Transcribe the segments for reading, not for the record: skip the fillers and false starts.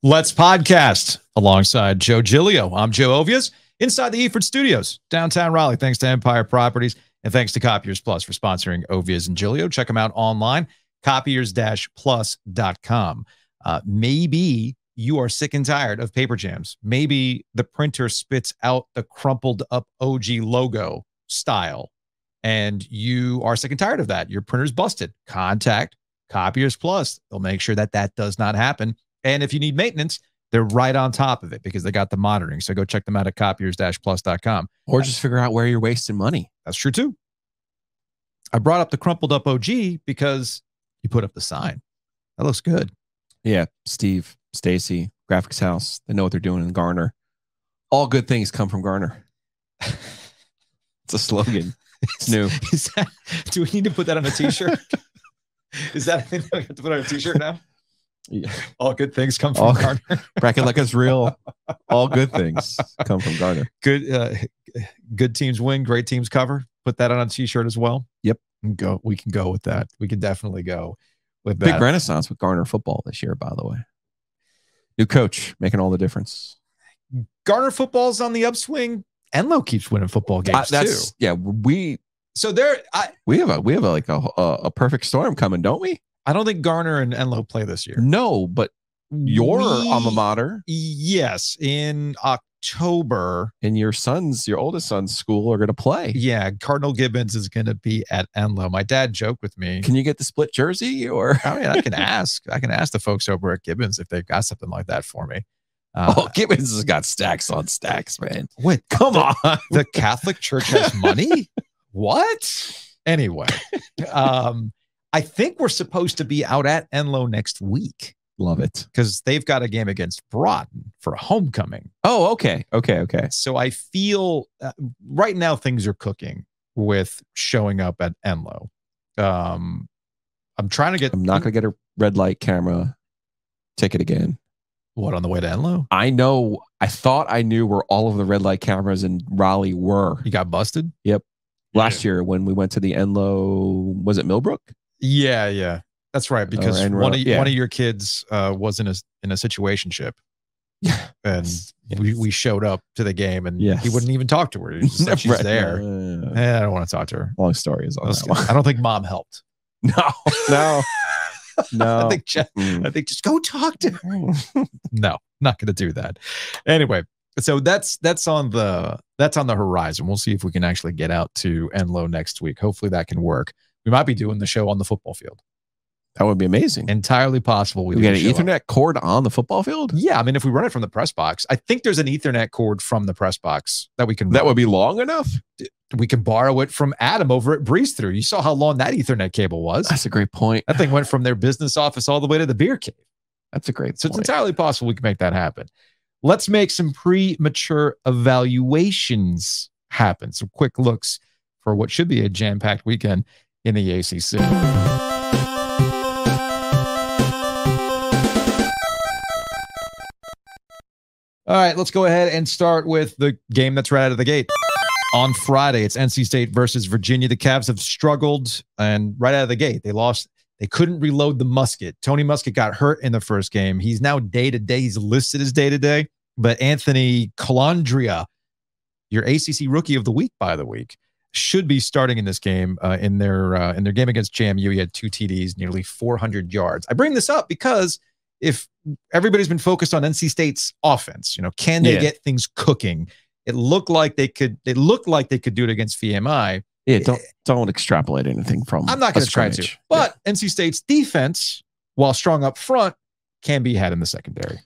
Let's podcast alongside Joe Giglio. I'm Joe Ovias inside the Eford Studios, downtown Raleigh. Thanks to Empire Properties and thanks to Copiers Plus for sponsoring Ovias and Giglio. Check them out online, copiers-plus.com. Maybe you are sick and tired of paper jams. Maybe the printer spits out the crumpled up OG logo style, and you are sick and tired of that. Your printer's busted. Contact Copiers Plus. They'll make sure that that does not happen. And if you need maintenance, they're right on top of it because they got the monitoring. So go check them out at copiers-plus.com. Or just figure out where you're wasting money. That's true too. I brought up the crumpled up OG because you put up the sign. That looks good. Yeah, Steve, Stacy, Graphics House, they know what they're doing in Garner. All good things come from Garner. It's a slogan. It's new. Do we need to put that on a t-shirt? Is that a thing that we have to put on a t-shirt now? Yeah. All good things come from Garner. Bracket like it's real. All good things come from Garner. Good teams win, great teams cover. Put that on a t-shirt as well. Yep. We can go with that. We can definitely go with that. Big renaissance with Garner football this year, by the way. New coach making all the difference. Garner football's on the upswing. Enloe keeps winning football games too. Yeah, we have a perfect storm coming, don't we? I don't think Garner and Enloe play this year. No, but your alma mater. Yes, in October. And your oldest son's school are going to play. Yeah, Cardinal Gibbons is going to be at Enloe. My dad joked with me. Can you get the split jersey? Or I mean, I can ask the folks over at Gibbons if they've got something like that for me. Gibbons has got stacks on stacks, man. Wait, come on. The Catholic Church has money? What? Anyway, I think we're supposed to be out at Enloe next week. Love it. Because they've got a game against Broughton for homecoming. Oh, okay. So I feel right now things are cooking with showing up at Enloe. I'm not going to get a red light camera ticket again. What, on the way to Enloe? I know. I thought I knew where all of the red light cameras in Raleigh were. You got busted? Yep. Last year when we went to the Enloe, was it Millbrook? Yeah. That's right. Because one of your kids was in a situationship. Yeah. And we showed up to the game and he wouldn't even talk to her. He just said she's there. I don't want to talk to her. Long story is on that one. I don't think mom helped. No. I think just go talk to her. No, not going to do that. Anyway, so that's on the horizon. We'll see if we can actually get out to Enloe next week. Hopefully that can work. We might be doing the show on the football field. That would be amazing. Entirely possible. We get an Ethernet cord on the football field? Yeah, I mean, if we run it from the press box, I think there's an Ethernet cord from the press box that we can run. That would be long enough? We can borrow it from Adam over at Breeze Through. You saw how long that Ethernet cable was. That's a great point. That thing went from their business office all the way to the beer cave. That's a great point. So it's entirely possible we can make that happen. Let's make some premature evaluations happen. Some quick looks for what should be a jam-packed weekend in the ACC. All right, let's go ahead and start with the game that's right out of the gate. On Friday, it's NC State versus Virginia. The Cavs have struggled, and right out of the gate, they lost. They couldn't reload the musket. Tony Muskett got hurt in the first game. He's now day-to-day. He's listed as day-to-day. But Anthony Calandria, your ACC Rookie of the Week, by the week, should be starting in this game. In their game against JMU, he had 2 TDs, nearly 400 yards. I bring this up because if everybody's been focused on NC State's offense, can they get things cooking? It looked like they could do it against VMI. Yeah, don't extrapolate anything from. I'm not going to try to. But NC State's defense, while strong up front, can be had in the secondary.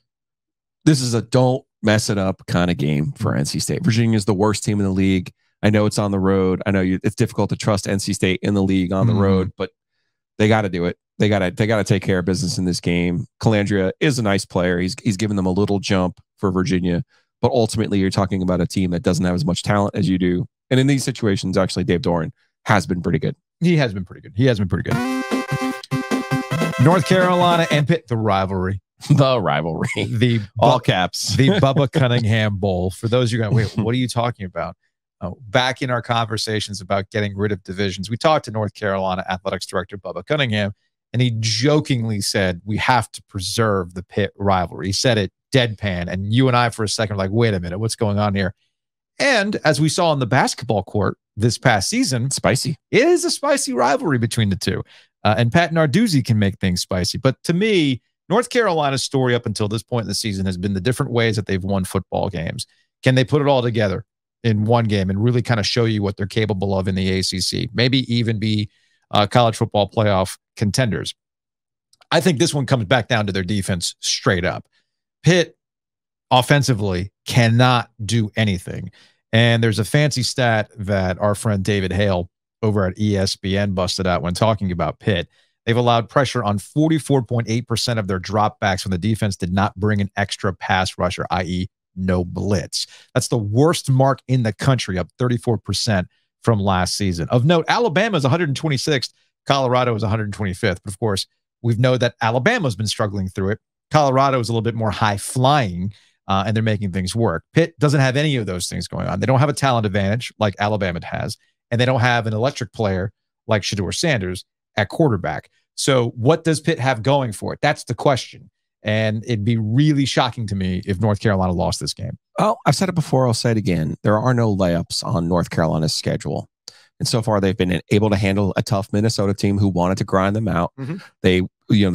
This is a don't mess it up kind of game for NC State. Virginia is the worst team in the league. I know it's on the road. I know it's difficult to trust NC State in the league on the road, but they got to do it. They got to take care of business in this game. Calandria is a nice player. He's given them a little jump for Virginia, but ultimately you're talking about a team that doesn't have as much talent as you do. And in these situations, actually, Dave Doran has been pretty good. He has been pretty good. North Carolina and Pitt, the rivalry. The all caps. The Bubba Cunningham Bowl. For those of you going, wait, what are you talking about? Back in our conversations about getting rid of divisions, we talked to North Carolina Athletics Director Bubba Cunningham, and he jokingly said, we have to preserve the Pitt rivalry. He said it deadpan, and you and I for a second were like, wait a minute, what's going on here? And as we saw on the basketball court this past season, spicy. It is a spicy rivalry between the two. And Pat Narduzzi can make things spicy. But to me, North Carolina's story up until this point in the season has been the different ways that they've won football games. Can they put it all together in one game and really kind of show you what they're capable of in the ACC? Maybe even be college football playoff contenders. I think this one comes back down to their defense straight up. Pitt offensively cannot do anything. And there's a fancy stat that our friend David Hale over at ESPN busted out when talking about Pitt. They've allowed pressure on 44.8% of their dropbacks when the defense did not bring an extra pass rusher, i.e. no blitz. That's the worst mark in the country, up 34% from last season. Of note, Alabama is 126th. Colorado is 125th. But of course, we've known that Alabama's been struggling through it. Colorado is a little bit more high flying, and they're making things work. Pitt doesn't have any of those things going on. They don't have a talent advantage like Alabama has, and they don't have an electric player like Shedeur Sanders at quarterback. So what does Pitt have going for it? That's the question. And it'd be really shocking to me if North Carolina lost this game. Oh, I've said it before. I'll say it again. There are no layups on North Carolina's schedule. And so far, they've been able to handle a tough Minnesota team who wanted to grind them out. Mm-hmm. They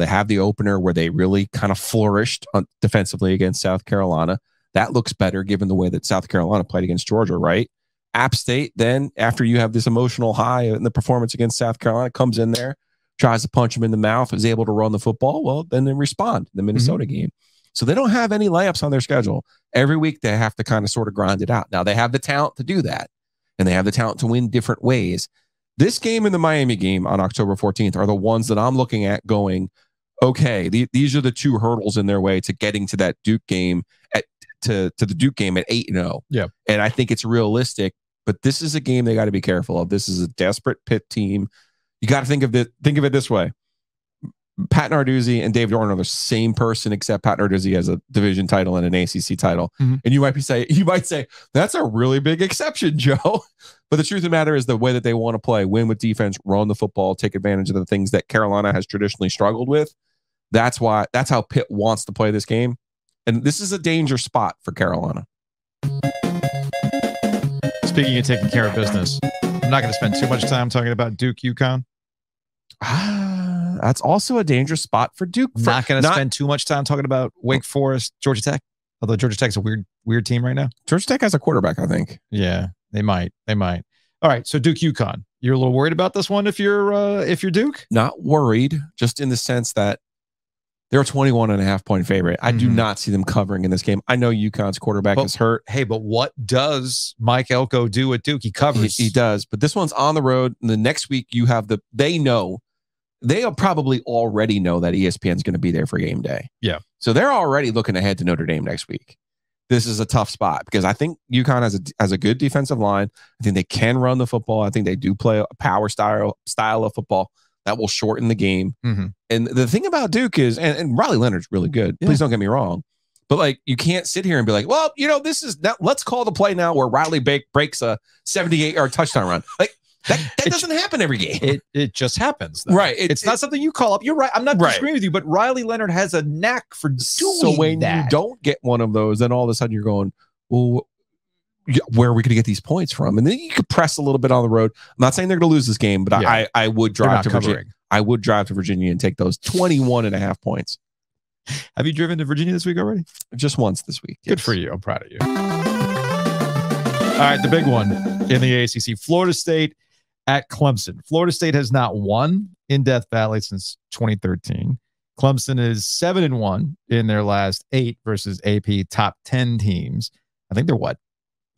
have the opener where they really kind of flourished defensively against South Carolina. That looks better given the way that South Carolina played against Georgia, right? App State, then after you have this emotional high in the performance against South Carolina, comes in there, tries to punch them in the mouth, is able to run the football. Well, then they respond in the Minnesota game. So they don't have any layups on their schedule. Every week they have to kind of sort of grind it out. Now they have the talent to do that, and they have the talent to win different ways. This game and the Miami game on October 14th are the ones that I'm looking at going, okay, these are the two hurdles in their way to getting to that Duke game to the Duke game at 8-0. Yeah. And I think it's realistic, but this is a game they got to be careful of. This is a desperate Pitt team. You got to think of it this way. Pat Narduzzi and Dave Dorn are the same person, except Pat Narduzzi has a division title and an ACC title. Mm-hmm. And you might say that's a really big exception, Joe. But the truth of the matter is the way that they want to play, win with defense, run the football, take advantage of the things that Carolina has traditionally struggled with. That's how Pitt wants to play this game. And this is a danger spot for Carolina. Speaking of taking care of business, I'm not going to spend too much time talking about Duke UConn. That's also a dangerous spot for Duke. Not going to spend too much time talking about Wake Forest, Georgia Tech. Although Georgia Tech's a weird team right now. Georgia Tech has a quarterback, I think. Yeah, they might. All right, so Duke UConn. You're a little worried about this one if you're Duke? Not worried, just in the sense that they're a 21.5-point favorite. I do not see them covering in this game. I know UConn's quarterback is hurt. Hey, but what does Mike Elko do at Duke? He covers. He does. But this one's on the road. And the next week you have they'll probably already know that ESPN's going to be there for game day. Yeah. So they're already looking ahead to Notre Dame next week. This is a tough spot because I think UConn has a good defensive line. I think they can run the football. I think they do play a power style of football that will shorten the game. Mm-hmm. And the thing about Duke is, and Riley Leonard's really good. Yeah. Please don't get me wrong. But like, you can't sit here and be like, well, let's call the play now where Riley breaks a 78-yard touchdown run. Like, that doesn't happen every game. It just happens, though. Right? It's not something you call up. You're right. I'm not disagreeing with you, but Riley Leonard has a knack for doing so when that. You don't get one of those, then all of a sudden you're going, well, where are we going to get these points from? And then you could press a little bit on the road. I'm not saying they're going to lose this game, but yeah. I would drive to Virginia. I would drive to Virginia and take those 21.5 points. Have you driven to Virginia this week already? Just once this week. Good for you. I'm proud of you. All right, the big one in the ACC, Florida State at Clemson. Florida State has not won in Death Valley since 2013. Clemson is 7-1 in their last 8 versus AP top 10 teams. I think they're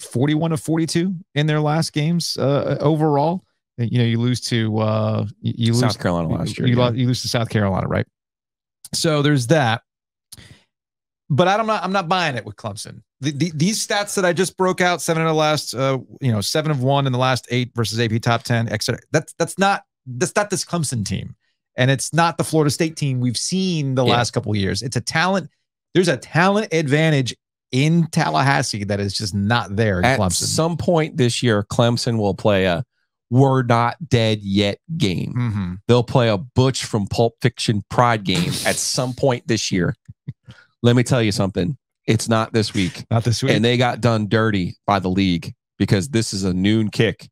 41 of 42 in their last games overall. You lose to South Carolina last year. You lose to South Carolina, right? So there's that. But I'm not buying it with Clemson. These stats that I just broke out, 7 in the last 7 of 1 in the last 8 versus AP top 10, etc. That's not this Clemson team. And it's not the Florida State team we've seen the last couple of years. It's a talent. There's a talent advantage in Tallahassee that is just not there in Clemson. At some point this year, Clemson will play a we're not dead yet game. Mm-hmm. They'll play a Butch from Pulp Fiction Pride game at some point this year. Let me tell you something. It's not this week. Not this week. And they got done dirty by the league because this is a noon kick.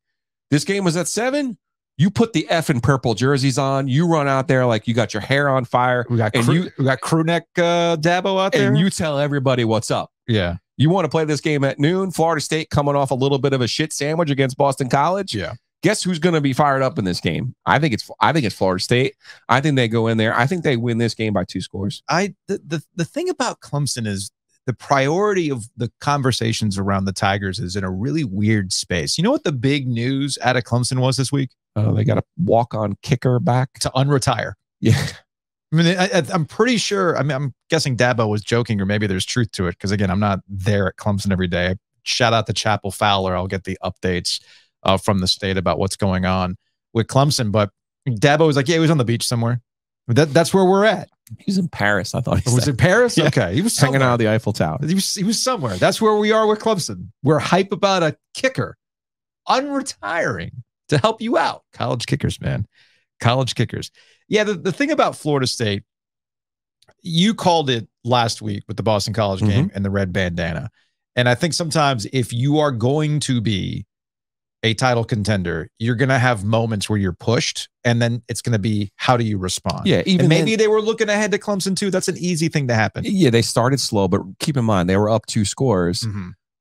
This game was at 7. You put the effing purple jerseys on. You run out there like you got your hair on fire. We got crew neck Dabo out there. And you tell everybody what's up. Yeah. You want to play this game at noon? Florida State coming off a little bit of a shit sandwich against Boston College. Yeah. Guess who's going to be fired up in this game? I think it's Florida State. I think they go in there. I think they win this game by 2 scores. The thing about Clemson is the priority of the conversations around the Tigers is in a really weird space. You know what the big news out of Clemson was this week? They got a walk-on kicker back to unretire. Yeah. I mean, I'm pretty sure. I mean, I'm guessing Dabo was joking, or maybe there's truth to it. Because again, I'm not there at Clemson every day. Shout out to Chapel Fowler. I'll get the updates from the state about what's going on with Clemson. But Dabo was like, yeah, he was on the beach somewhere. That's where we're at. He's in Paris. I thought he was in Paris. Yeah. Okay, he was hanging out at the Eiffel Tower. He was somewhere. That's where we are with Clemson. We're hype about a kicker unretiring to help you out. College kickers, man. College kickers. Yeah, the thing about Florida State, you called it last week with the Boston College game and the red bandana. And I think sometimes if you are going to be a title contender, you're going to have moments where you're pushed, and then it's going to be, how do you respond? Yeah, even and maybe they were looking ahead to Clemson too. That's an easy thing to happen. Yeah, they started slow, but keep in mind, they were up 2 scores.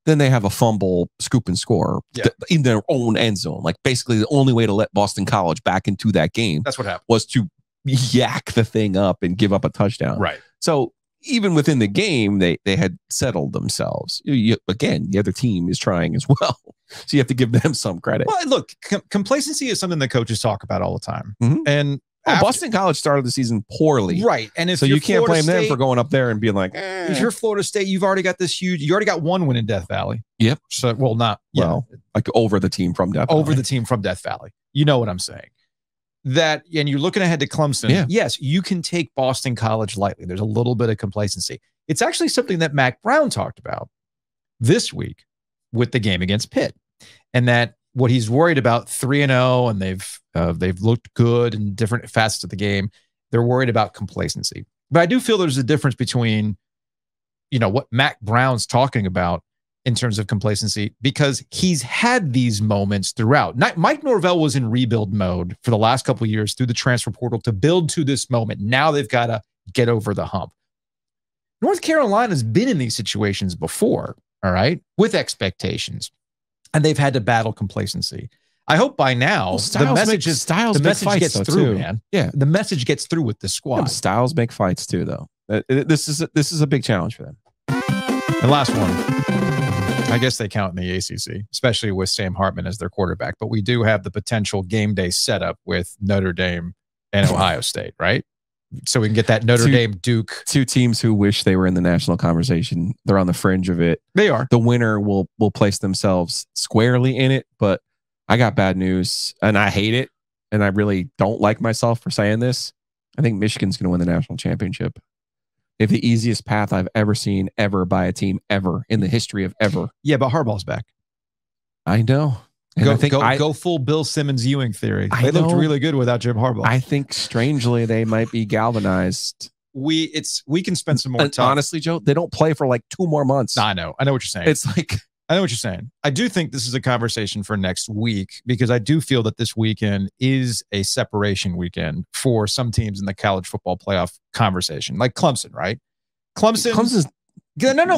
Then they have a fumble, scoop and score in their own end zone. Like basically the only way to let Boston College back into that game that's what happened, was to yak the thing up and give up a touchdown. Right. So even within the game, they had settled themselves. Again, the other team is trying as well. So you have to give them some credit. Well, look, complacency is something that coaches talk about all the time. And Boston College started the season poorly. Right. And if so you can't blame them State, for going up there and being like, if you're Florida State, you've already got this huge, you already got 1 win in Death Valley. Yep. So, well, not, well, like over the team from Death Valley. Over the team from Death Valley. You know what I'm saying? That, and you're looking ahead to Clemson. Yeah. Yes, you can take Boston College lightly. There's a little bit of complacency. It's actually something that Mac Brown talked about this week with the game against Pitt. And that what he's worried about, 3-0, and they've looked good in different facets of the game. They're worried about complacency. But I do feel there's a difference between, what Mac Brown's talking about in terms of complacency, because he's had these moments throughout. Mike Norvell was in rebuild mode for the last couple of years through the transfer portal to build to this moment. Now they've got to get over the hump. North Carolina's been in these situations before, all right, with expectations. And they've had to battle complacency. I hope by now the message gets through, man. Yeah, the message gets through with the squad. Yeah, styles make fights too, though. This is a big challenge for them. The last one, I guess they count in the ACC, especially with Sam Hartman as their quarterback. But we do have the potential game day setup with Notre Dame and Ohio State, right? So we can get that Notre Dame Duke. 2 teams who wish they were in the national conversation. They're on the fringe of it. They are. The winner will place themselves squarely in it. But I got bad news, and I hate it. And I really don't like myself for saying this. I think Michigan's going to win the national championship. They have the easiest path I've ever seen ever by a team ever in the history of ever. Yeah, but Harbaugh's back. I know. And go full Bill Simmons Ewing theory. They looked really good without Jim Harbaugh. I think strangely they might be galvanized. We can spend some more time. Honestly, Joe, they don't play for like 2 more months. I know what you're saying. It's like, I know what you're saying. I do think this is a conversation for next week, because I do feel that this weekend is a separation weekend for some teams in the college football playoff conversation, like Clemson, right? Clemson. Depending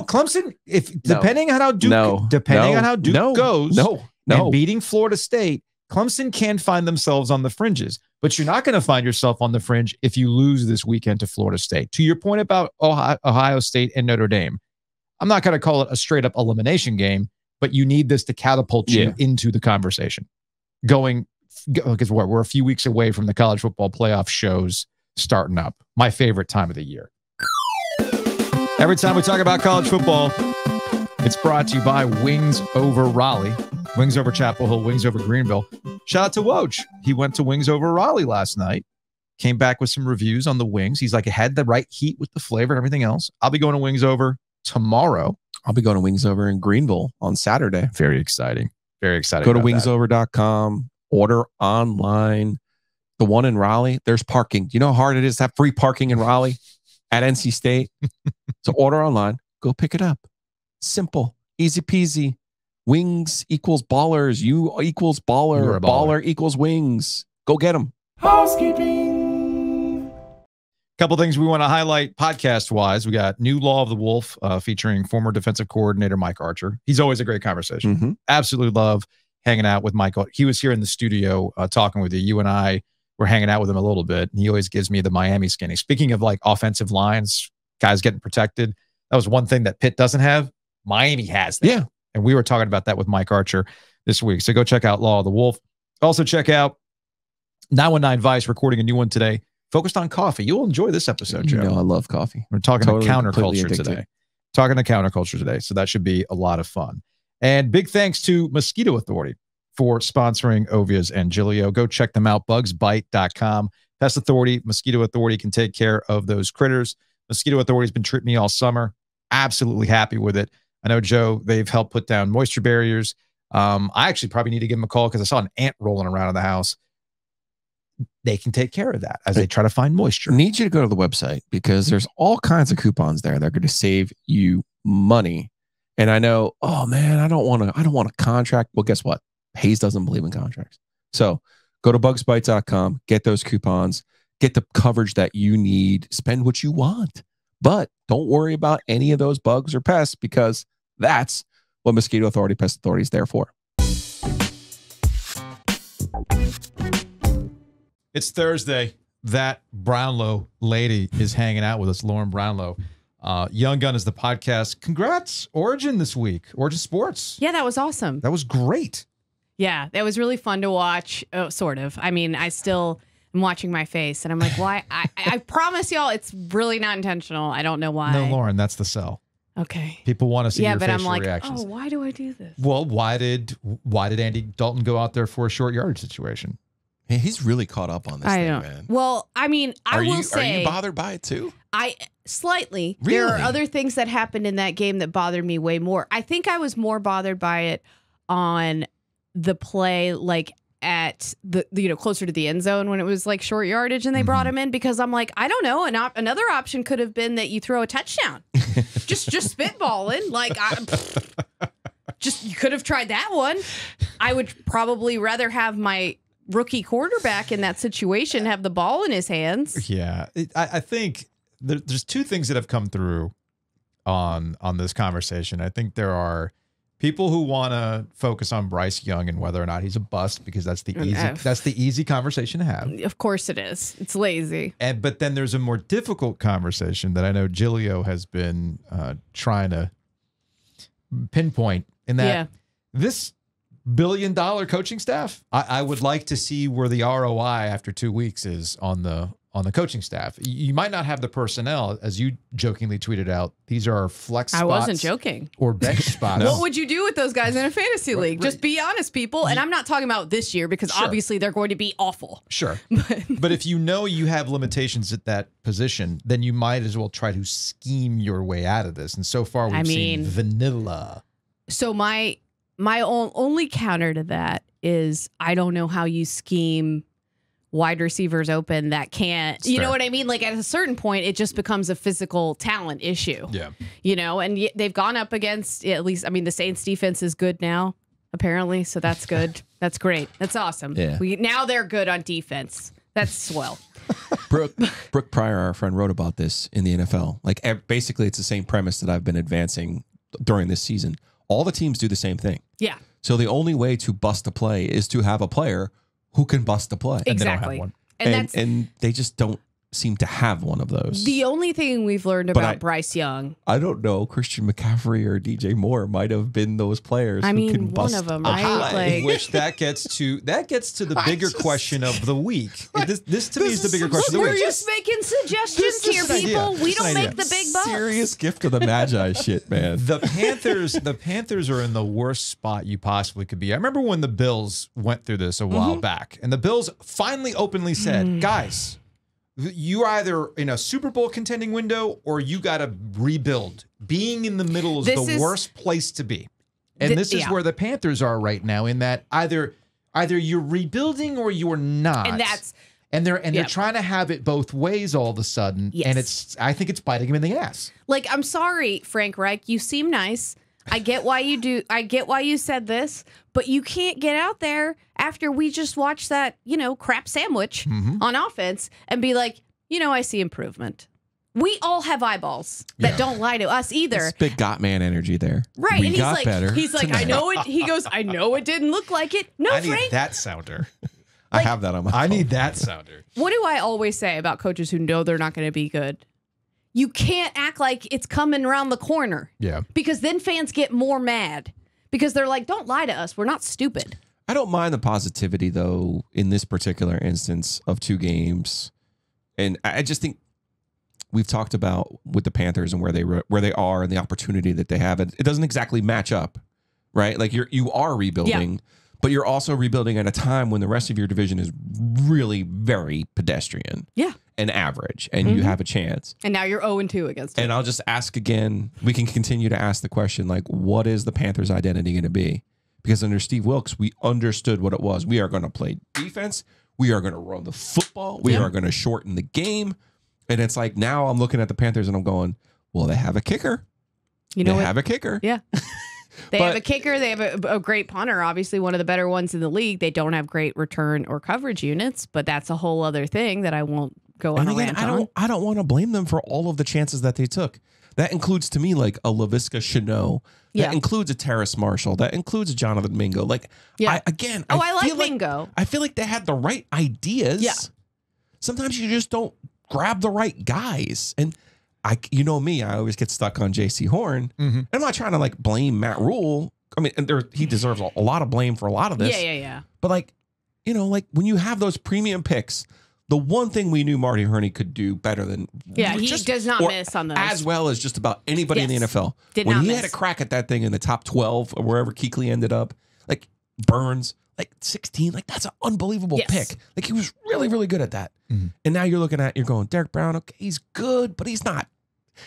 on how Duke goes. And beating Florida State, Clemson can find themselves on the fringes, but you're not going to find yourself on the fringe if you lose this weekend to Florida State. To your point about Ohio State and Notre Dame, I'm not going to call it a straight up elimination game, but you need this to catapult you into the conversation. Because we're a few weeks away from the college football playoff shows starting up. My favorite time of the year. Every time we talk about college football, it's brought to you by Wings Over Raleigh. Wings over Chapel Hill, Wings over Greenville. Shout out to Woj. He went to Wings Over Raleigh last night. Came back with some reviews on the wings. He's like, it had the right heat with the flavor and everything else. I'll be going to Wings Over tomorrow. I'll be going to Wings Over in Greenville on Saturday. Very exciting. Very exciting. Go to wingsover.com, order online. The one in Raleigh, there's parking. You know how hard it is to have free parking in Raleigh at NC State? So order online, go pick it up. Simple, easy peasy. Wings equals ballers. You equals baller. Baller equals wings. Go get them. Housekeeping. Couple things we want to highlight podcast-wise. We got New Law of the Wolf featuring former defensive coordinator Mike Archer. He's always a great conversation. Absolutely love hanging out with Mike. He was here in the studio talking with you. You and I were hanging out with him a little bit, and he always gives me the Miami skinny. Speaking of like offensive lines, guys getting protected, that was one thing that Pitt doesn't have. Miami has that. Yeah. And we were talking about that with Mike Archer this week. So go check out Law of the Wolf. Also check out 919 Vice recording a new one today, focused on coffee. You'll enjoy this episode, Joe. You know I love coffee. We're talking to counterculture today. So that should be a lot of fun. And big thanks to Mosquito Authority for sponsoring Ovia's and Giglio. Go check them out, bugsbite.com. Pest Authority, Mosquito Authority can take care of those critters. Mosquito Authority has been treating me all summer. Absolutely happy with it. I know, Joe, they've helped put down moisture barriers. I actually probably need to give them a call because I saw an ant rolling around in the house. They can take care of that as they try to find moisture. I need you to go to the website because there's all kinds of coupons there that are going to save you money. And I know, oh man, I don't want a contract. Well, guess what? Hayes doesn't believe in contracts. So go to bugsbite.com, get those coupons, get the coverage that you need, spend what you want. But don't worry about any of those bugs or pests because that's what Mosquito Authority, Pest Authority is there for. It's Thursday. That Brownlow lady is hanging out with us, Lauren Brownlow. Young Gun is the podcast. Congrats, Origin this week. Origin Sports. Yeah, that was awesome. That was great. Yeah, that was really fun to watch. Oh, sort of. I mean, I still am watching my face, and I'm like, why? I promise y'all, it's really not intentional. I don't know why. No, Lauren, that's the sell. Okay. People want to see your facial I'm like, reactions. oh, why do I do this? Well, why did Andy Dalton go out there for a short yardage situation? Hey, he's really caught up on this thing, man. Well, I mean, I will say, are you bothered by it too? Slightly. Really? There are other things that happened in that game that bothered me way more. I think I was more bothered by it on the play, like at the closer to the end zone when it was like short yardage and they brought him in, because I'm like, I don't know, another option could have been that you throw a touchdown. just spitballing, like you could have tried that one. I would probably rather have my rookie quarterback in that situation have the ball in his hands. Yeah, I think there's two things that have come through on this conversation. I think there are people who want to focus on Bryce Young and whether or not he's a bust, because that's the easy conversation to have. Of course it is. It's lazy. But then there's a more difficult conversation that I know Giglio has been trying to pinpoint in that this $1 billion coaching staff, I would like to see where the ROI after 2 weeks is on the coaching staff. You might not have the personnel, as you jokingly tweeted out. These are flex spots. I wasn't joking. Or bench spots. What would you do with those guys in a fantasy league? Just be honest, people. And I'm not talking about this year because obviously they're going to be awful. Sure. But if you know you have limitations at that position, then you might as well try to scheme your way out of this. And so far we've seen vanilla. So my only counter to that is I don't know how you scheme wide receivers open that can't, you know what I mean? Like at a certain point, it just becomes a physical talent issue. Yeah. And they've gone up against, at least, I mean, the Saints defense is good now, apparently. So that's good. That's great. That's awesome. Yeah. Now they're good on defense. That's swell. Brooke Pryor, our friend, wrote about this in the NFL. Like basically it's the same premise that I've been advancing during this season. All the teams do the same thing. Yeah. So the only way to bust a play is to have a player who can bust a play. Exactly. And they don't have one. And they just don't seem to have one of those. The only thing we've learned about Bryce Young. I don't know. Christian McCaffrey or DJ Moore might have been those players who can bust one of them, right? Which that gets to the bigger question of the week. This to me is the bigger question of the week. We're just making suggestions here, people. We don't make the big bucks. Serious gift of the Magi shit, man. The Panthers are in the worst spot you possibly could be. I remember when the Bills went through this a while back, and the Bills finally openly said, guys, you're either in a Super Bowl contending window or you got to rebuild. Being in the middle is the worst place to be. And this is where the Panthers are right now, in that either either you're rebuilding or you're not. And they're trying to have it both ways all of a sudden. Yes. And I think it's biting him in the ass. Like, I'm sorry, Frank Reich, you seem nice. I get why you do. I get why you said this, but you can't get out there after we just watched that, crap sandwich on offense and be like, I see improvement. We all have eyeballs that don't lie to us either. It's big got man energy there. Right. We and got better. He's like, I know it. He goes, I know it didn't look like it. No, I Frank. need that sounder. I have that on my phone. I need that sounder. What do I always say about coaches who know they're not going to be good? You can't act like it's coming around the corner. Yeah. Because then fans get more mad because they're like, don't lie to us. We're not stupid. I don't mind the positivity, though, in this particular instance of 2 games. And I just think we've talked about with the Panthers and where they are and the opportunity that they have. It doesn't exactly match up, right? Like you are rebuilding, but you're also rebuilding at a time when the rest of your division is really very pedestrian. Yeah. And average, and you have a chance. And now you're 0-2 against And it. I'll just ask again, we can continue to ask the question, like, what is the Panthers' identity going to be? Because under Steve Wilkes, we understood what it was. We are going to play defense. We are going to run the football. We are going to shorten the game. And it's like, now I'm looking at the Panthers and I'm going, well, they have a kicker. They have a kicker. Yeah. They have a kicker. They have a great punter, obviously one of the better ones in the league. They don't have great return or coverage units, but that's a whole other thing that I won't go on a rant on. I don't want to blame them for all of the chances that they took. That includes, to me, like a LaVisca Chenault. That includes a Terrace Marshall. That includes a Jonathan Mingo. Like, I like Mingo. I feel like they had the right ideas. Yeah. Sometimes you just don't grab the right guys. And you know me, I always get stuck on J.C. Horn. I'm not trying to like blame Matt Rule. I mean, he deserves a lot of blame for a lot of this. Yeah. But like when you have those premium picks, the one thing we knew Marty Herney could do better than he does not miss on those, as well as just about anybody in the NFL. When he had a crack at that thing in the top 12 or wherever Kuechly ended up, like Burns, like 16, like that's an unbelievable pick. Like he was really, really good at that. And now you're going, Derek Brown, okay, he's good, but he's not.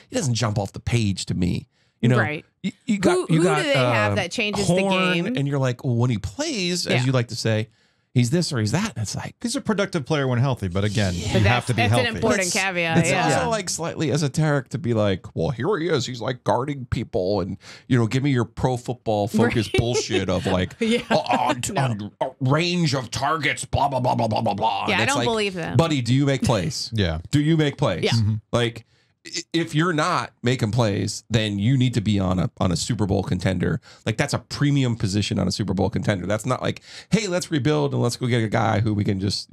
He doesn't jump off the page to me. Right. You got who do they have that changes Horn, the game? And you're like, well, when he plays, as you like to say, he's this or he's that. And it's like, he's a productive player when healthy, but again, you have to be healthy. That's an important caveat. It's also like slightly eserteric to be like, well, here he is. He's like guarding people and, give me your pro football focused bullshit of like on range of targets, blah, blah, blah, blah, blah, blah, blah. Yeah, and I don't like, believe them. Buddy, do you make plays? Do you make plays? Yeah. Like, if you're not making plays, then you need to be on a Super Bowl contender. Like that's a premium position on a Super Bowl contender. That's not like, hey, let's rebuild and let's go get a guy who we can just,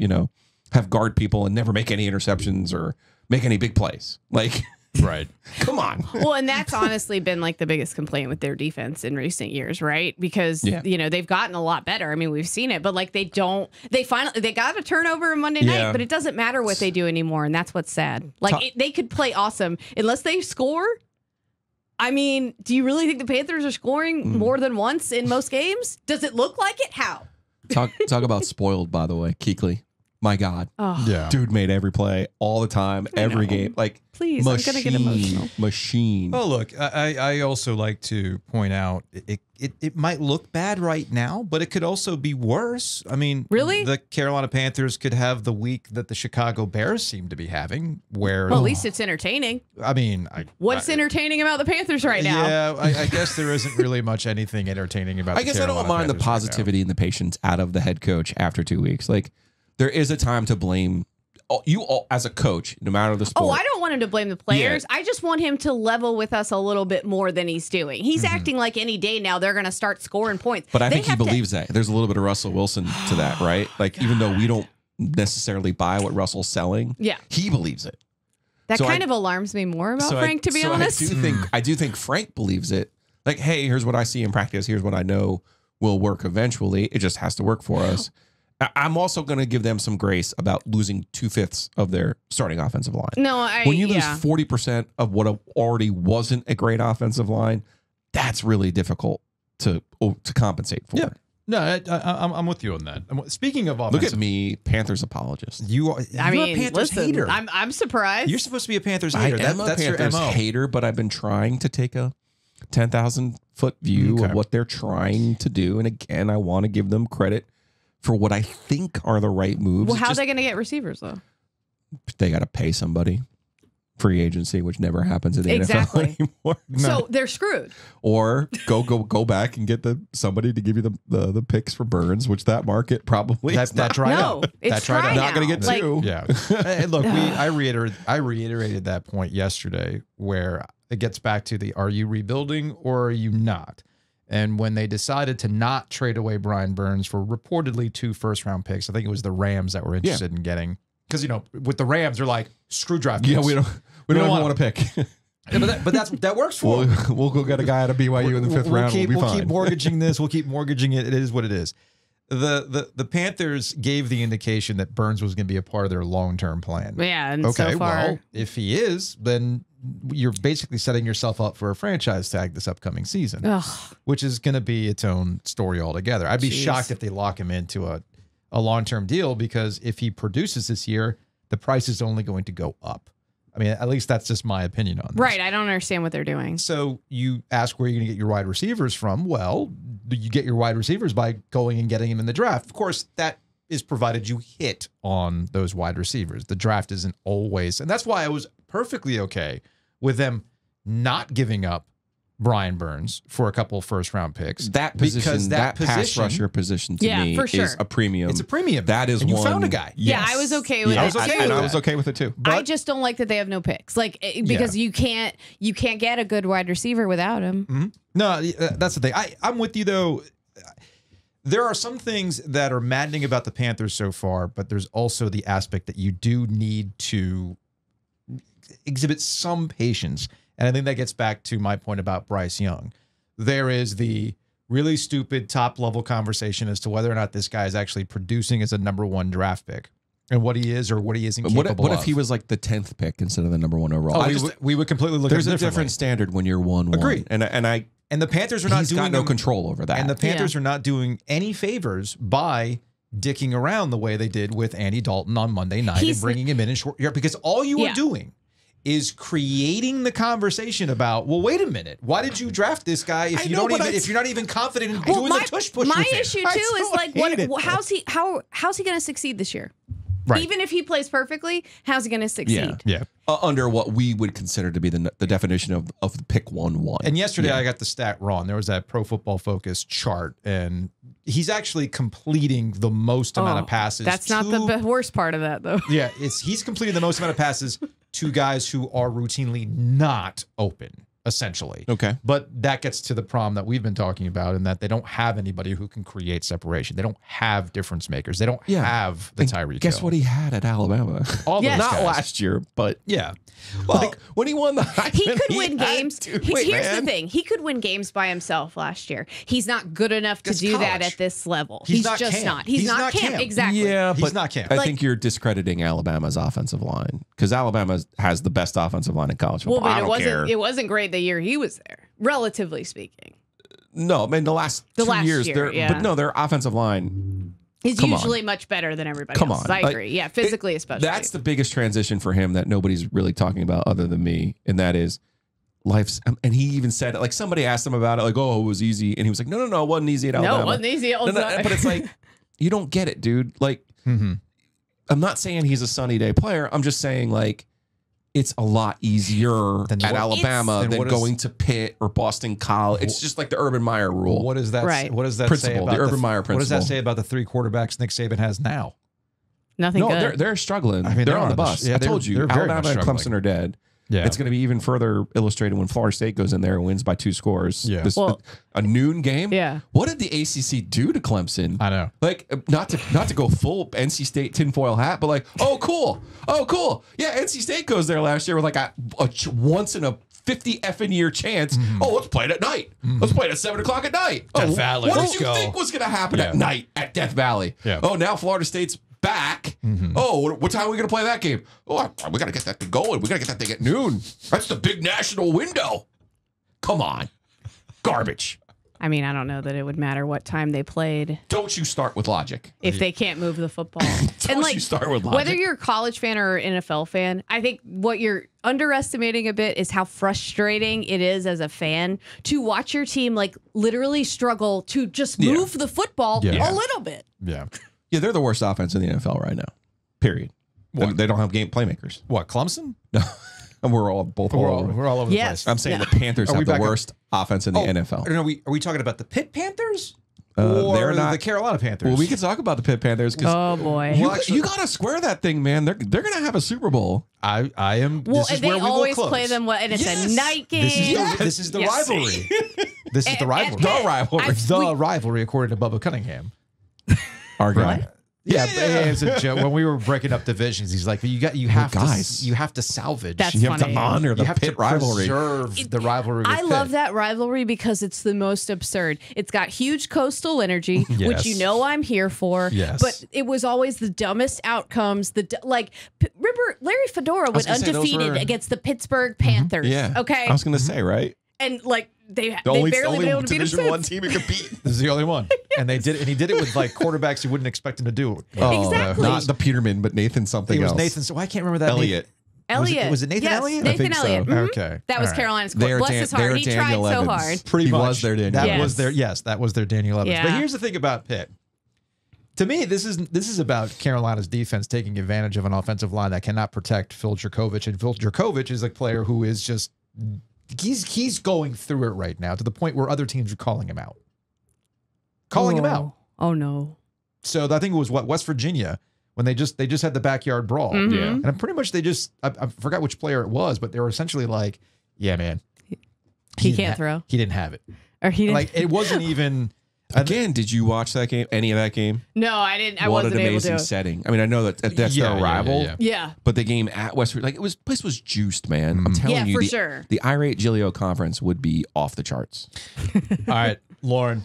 have guard people and never make any interceptions or make any big plays. Like, right. Come on. Well, and that's honestly been like the biggest complaint with their defense in recent years, right? Because they've gotten a lot better. I mean, we've seen it, but like they got a turnover on Monday night, but it doesn't matter what they do anymore, and that's what's sad. Like they could play awesome unless they score. I mean, do you really think the Panthers are scoring more than once in most games? Does it look like it? How? Talk about spoiled, by the way, Kuechly. My God. Oh. Yeah. Dude made every play all the time, every game. Like, please, I'm going to get emotional. Machine. Well, look, I also like to point out it might look bad right now, but it could also be worse. I mean, really? The Carolina Panthers could have the week that the Chicago Bears seem to be having, where well, at least it's entertaining. I mean, what's entertaining about the Panthers right now? Yeah, I guess there isn't really much anything entertaining about. I guess I don't mind the positivity and the patience out of the head coach after 2 weeks. Like, there is a time to blame you all as a coach, no matter the sport. Oh, I don't want him to blame the players. Yeah. I just want him to level with us a little bit more than he's doing. He's acting like any day now they're going to start scoring points. But I think he believes that. There's a little bit of Russell Wilson to that, right? Like, even though we don't necessarily buy what Russell's selling, he believes it. That kind of alarms me more about Frank, to be honest. I do think Frank believes it. Like, hey, here's what I see in practice. Here's what I know will work eventually. It just has to work for us. I'm also going to give them some grace about losing 2/5 of their starting offensive line. No, when you lose 40% of what already wasn't a great offensive line, that's really difficult to compensate for. Yeah. No, I'm with you on that. Speaking of offensive, look at me, Panthers apologist. You're a Panthers hater. I'm surprised. You're supposed to be a Panthers hater. That's a Panthers hater, but I've been trying to take a 10,000 foot view of what they're trying to do. And again, I want to give them credit for what I think are the right moves. Well, how are they going to get receivers though? They got to pay somebody. Free agency, which never happens in the Exactly. NFL anymore. So they're screwed. Or go back and get somebody to give you the picks for Burns, which that market probably That dried No, up. it's That dried dry up. now. not going to get Like- two. Yeah. And look, I reiterated that point yesterday, where it gets back to are you rebuilding or are you not? And when they decided to not trade away Brian Burns for reportedly 2 first-round picks, I think it was the Rams that were interested in getting. Because, with the Rams, they're like, screw draft picks. Yeah, we don't want to pick. Yeah, but that works for them. We'll go get a guy out of BYU in the 5th round. We'll fine. keep mortgaging this. We'll keep mortgaging it. It is what it is. The Panthers gave the indication that Burns was going to be a part of their long-term plan. Yeah, and Okay, so far, well, if he is, then you're basically setting yourself up for a franchise tag this upcoming season, which is going to be its own story altogether. I'd be shocked if they lock him into a long-term deal, because if he produces this year, the price is only going to go up. I mean, at least that's just my opinion on this. right? I don't understand what they're doing. So you ask where you're going to get your wide receivers from. Well, you get your wide receivers by going and getting them in the draft. Of course, that is provided you hit on those wide receivers. The draft isn't always, and that's why I was perfectly okay with them not giving up Brian Burns for a couple of first-round picks. That position, that pass rusher position to me for sure. is a premium. It's a premium. That is and you one. found a guy. Yeah, I was okay with Yeah, it. I was okay with I that. was okay with it too. I just don't like that they have no picks, because you can't get a good wide receiver without him. Mm-hmm. No, that's the thing. I'm with you though. There are some things that are maddening about the Panthers so far, but there's also the aspect that you do need to exhibit some patience. And I think that gets back to my point about Bryce Young. There is the really stupid top-level conversation as to whether or not this guy is actually producing as a number 1 draft pick and what he is or what he isn't capable of. What if he was like the 10th pick instead of the number 1 overall? We would completely look at it There's a differently. different standard when you're 1-1. Agreed. And the Panthers are not he's doing got no them- control over that. And the Panthers are not doing any favors by dicking around the way they did with Andy Dalton on Monday night and bringing him in short yard, because all you are doing is creating the conversation about, well, wait a minute, why did you draft this guy if you're not even confident in doing the tush push? My with him? issue too is how's he going to succeed this year? Right. Even if he plays perfectly, how's he going to succeed? Yeah. Under what we would consider to be the definition of the pick 1-1. And yesterday I got the stat wrong. There was that Pro Football Focus chart, and he's actually completing the most amount of passes. That's not the worst part of that, though. Yeah, he's completing the most amount of passes to guys who are routinely not open, essentially. Okay. But that gets to the problem that we've been talking about, in that they don't have anybody who can create separation. They don't have difference makers. They don't have the Tyreek Guess Hill. what he had at Alabama? All those Not guys. last year, but Yeah. Well, when he won the Heisman, He could win games. Here's the man. thing. He could win games by himself last year. He's not good enough to It's do that college. at this level. He's He's not just Cam. not. He's not Cam. Exactly. Yeah, He's but not Cam. I think you're discrediting Alabama's offensive line, because Alabama has the best offensive line in college Well, football. but I don't care. it wasn't great the year he was there, relatively speaking. No, I mean the last The 2 last years, year, but no, their offensive line. He's Come on. usually much better than everybody Come else. on. I agree. Yeah, physically especially. That's the biggest transition for him that nobody's really talking about other than me, and that is life's. And he even said, like, somebody asked him about it, like, "Oh, it was easy," and he was like, "No, it wasn't easy at Alabama." No, it wasn't easy all the time. But it's like, you don't get it, dude. Like, I'm not saying he's a sunny day player. I'm just saying, like, it's a lot easier at Alabama than going to Pitt or Boston College. It's just like the Urban Meyer rule. What does that? Right. What does that Principle, say about the Urban Meyer What does that principle. say about the 3 quarterbacks Nick Saban has now? Nothing No, good. they're struggling. I mean, they're they're on the on the bus. yeah, I they're- told you, they're very Alabama much and Clemson struggling. are dead. Yeah. It's going to be even further illustrated when Florida State goes in there and wins by 2 scores. Yeah. Well- a noon game. Yeah. What did the ACC do to Clemson? I know. Like, not to go full NC State tinfoil hat, but like, oh cool. Yeah, NC State goes there last year with like a once in a 50 effing year chance. Oh, let's play it at night. Let's play it at 7:00 at night. Death Valley, What let's did you go. think was going to happen at night at Death Valley? Yeah. Oh, now Florida State's back. Oh, what time are we going to play that game? Oh, we got to get that thing going. We got to get that thing at noon. That's the big national window. Come on. Garbage. I mean, I don't know that it would matter what time they played Don't you start with logic. if they can't move the football. Don't you start with logic. Whether you're a college fan or an NFL fan, I think what you're underestimating a bit is how frustrating it is as a fan to watch your team like literally struggle to just move the football a little bit. Yeah. Yeah, they're the worst offense in the NFL right now. Period. They don't have game playmakers. What, Clemson? No. And we're all over. We're all over the Yes. place. I'm saying the Panthers have the worst offense in the NFL. Are we talking about the Pitt Panthers? They're not the Carolina Panthers. Well, we can talk about the Pitt Panthers because Oh boy. you got to square that thing, man. They're gonna have a Super Bowl. I am. Well, this is and they where we will always close. play them, and it's a night game. This is the Yes. rivalry. This is the rivalry. The rivalry. The rivalry, according to Bubba Cunningham. Our guy. Yeah, but it's a joke. When we were breaking up divisions, he's like, you have guys. you have to salvage. That's You have funny. to honor the you have Pitt to rivalry. preserve the rivalry. With I love Pitt. that rivalry because it's the most absurd. It's got huge coastal energy, Yes. which you know I'm here for. Yes. But it was always the dumbest outcomes. Remember Larry Fedora went gonna say, those undefeated were- against the Pittsburgh Panthers. Yeah. Okay. I was gonna say, right? And like they The only barely been able to beat him Division I since. team to compete. This is the only one, and he did it with like quarterbacks you wouldn't expect him to do. Exactly. Not the Peterman, but Nathan something It was else. Nathan. So I can't remember that. Elliott. Elliott. Was it Nathan Yes, Elliott? Nathan I think so. Elliott. Mhm. Okay, That was all right. Carolina's They're Bless his heart. they're He tried Daniel so Evans. hard. Pretty He much. was their Daniel That Evans. was their that was their Daniel Evans. But Yeah. here's the thing about Pitt. To me, this is about Carolina's defense taking advantage of an offensive line that cannot protect Phil Jerkovich, and Phil Jerkovich is a player who is just he's going through it right now to the point where other teams are calling him out. Him out. Oh no. So I think it was West Virginia when they just had the backyard brawl. Mhm. Yeah. And pretty much they just I forgot which player it was, but they were essentially like, yeah, man. He didn't can't throw. He didn't have it. Or he didn't. Like it wasn't even Again, did you watch that game? Any of that game? No, I didn't. I What wasn't an able amazing to. setting. I mean, I know that that's their rival, Yeah. but the game at West Virginia, place was juiced, man. I'm telling Yeah, you, for the, sure. the Irate Gilio conference would be off the charts. All right, Lauren,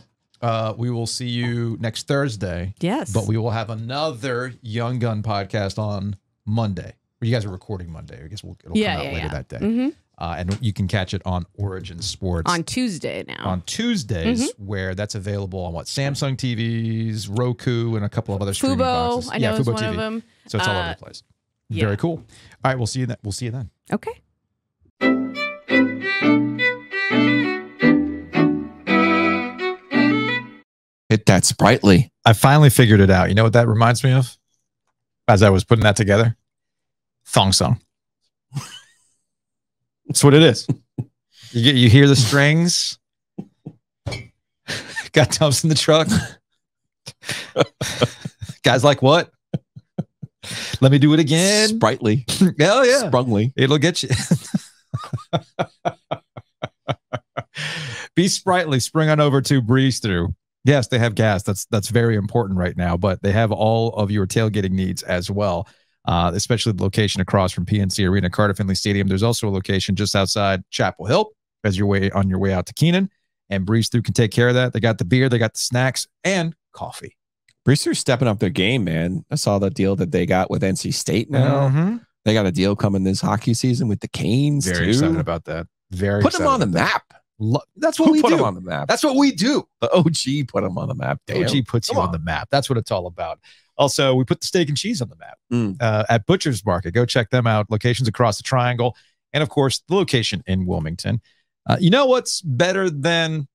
we will see you next Thursday. Yes. But we will have another Young Gun podcast on Monday. You guys are recording Monday. I guess it'll come out later that day. Mhm. And you can catch it on Origin Sports. On Tuesday now. On Tuesdays, where that's available on Samsung TVs, Roku, and a couple of other streaming Fubo, boxes. I know is Fubo one TV. of them. So it's all over the place. yeah. Very cool. All right, we'll see you then. We'll see you then. Okay. Hit that sprightly. I finally figured it out. You know what that reminds me of? As I was putting that together, thong song. That's what it is. You hear the strings. Got dumps in the truck. Guys like, what? Let me do it again. Sprightly. Hell yeah. Sprungly. It'll get you. Be sprightly. Spring on over to Breeze Through. Yes, they have gas. That's very important right now, but they have all of your tailgating needs as well, especially the location across from PNC Arena, Carter Finley Stadium. There's also a location just outside Chapel Hill as you're on your way out to Keenan, and Breeze Through can take care of that. They got the beer, they got the snacks, and coffee. Breeze Through's stepping up their game, man. I saw the deal that they got with NC State now. Mm-hmm. They got a deal coming this hockey season with the Canes, Very too. excited about that. Very Put them excited on the about that. map. That's what Who we put do. them on the map? That's what we do. The OG put them on the map. Damn. OG puts you Come on the map. That's what it's all about. Also, we put the steak and cheese on the map Mm. at Butcher's Market. Go check them out. Locations across the triangle. And, of course, the location in Wilmington. You know what's better than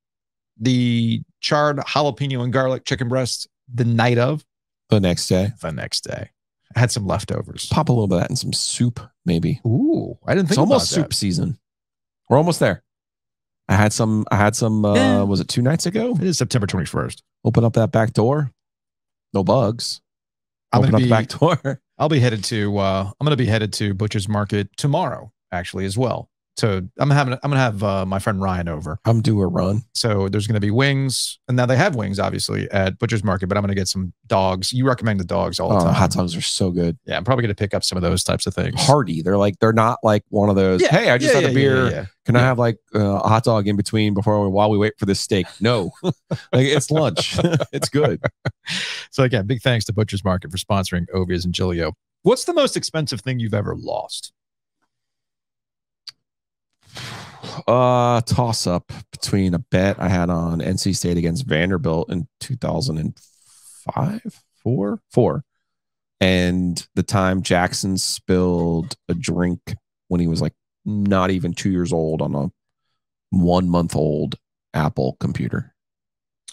the charred jalapeno and garlic chicken breast the night of? The next day. The next day. I had some leftovers. Pop a little bit of that in some soup, maybe. Ooh, I didn't think It's almost about soup that. season. We're almost there. I had some, was it 2 nights ago? It is September 21st. Open up that back door. No bugs. I'm Open gonna up the back door. I'll be headed to I'm going to be headed to Butcher's Market tomorrow, actually, as well. So I'm gonna have my friend Ryan over. I'm due a run. So there's going to be wings, and now they have wings, obviously, at Butcher's Market. But I'm going to get some dogs. You recommend the dogs all the time. Hot dogs are so good. Yeah, I'm probably going to pick up some of those types of things. Hearty. They're not like one of those. Yeah, Hey, I just had a beer. yeah. Can I have like a hot dog in between while we wait for this steak? No, like it's lunch. It's good. So again, big thanks to Butcher's Market for sponsoring Ovias and Gilio. What's the most expensive thing you've ever lost? Toss up between a bet I had on NC State against Vanderbilt in 2005, four, and the time Jackson spilled a drink when he was like not even 2 years old on a 1 month old Apple computer.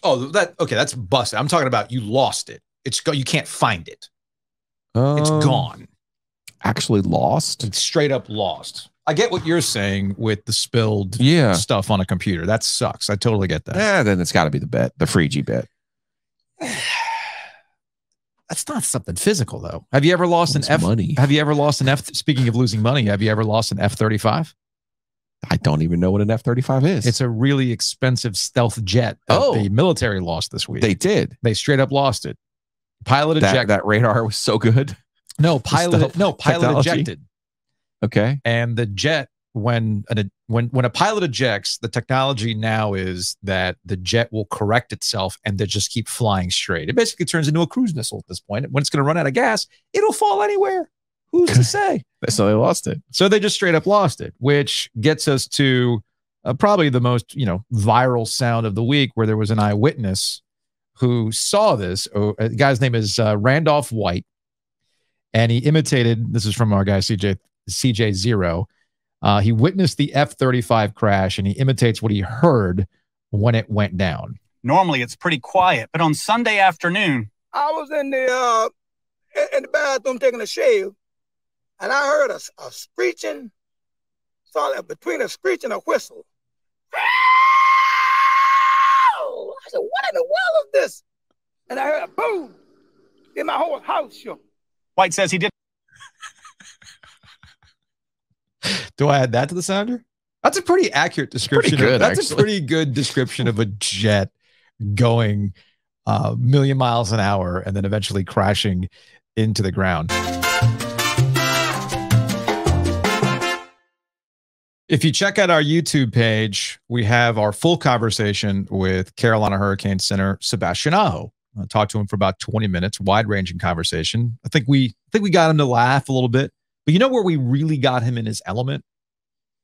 Oh, that's busted. I'm talking about you lost it. You can't find it. It's gone. Actually lost? It's straight up lost. I get what you're saying with the spilled stuff on a computer. That sucks. I totally get that. Yeah, then it's got to be the Freegee bet. That's not something physical, though. Have you ever lost an F? Money. Have you ever lost an F? Speaking of losing money, have you ever lost an F-35? I don't even know what an F-35 is. It's a really expensive stealth jet that the military lost this week. They did. They straight up lost it. Pilot ejected. That radar was so good. No, pilot ejected. Okay. And the jet, when a pilot ejects, the technology now is that the jet will correct itself and they just keep flying straight. It basically turns into a cruise missile at this point. When it's going to run out of gas, it'll fall anywhere. Who's to say? So they lost it. So they just straight up lost it, which gets us to probably the most, viral sound of the week, where there was an eyewitness who saw this. The guy's name is Randolph White, and he imitated. This is from our guy CJ Zero. He witnessed the F-35 crash, and he imitates what he heard when it went down. Normally, it's pretty quiet, but on Sunday afternoon, I was in the bathroom taking a shave, and I heard a screeching, between a screech and a whistle. I said, what in the world is this? And I heard a boom. Then my whole house shook. White says he did. Do I add that to the sounder? That's a pretty accurate description. That's a pretty good description of a jet going a million miles an hour and then eventually crashing into the ground. If you check out our YouTube page, we have our full conversation with Carolina Hurricanes center Sebastian Aho. I talked to him for about 20 minutes, wide-ranging conversation. I think we got him to laugh a little bit. But you know where we really got him in his element?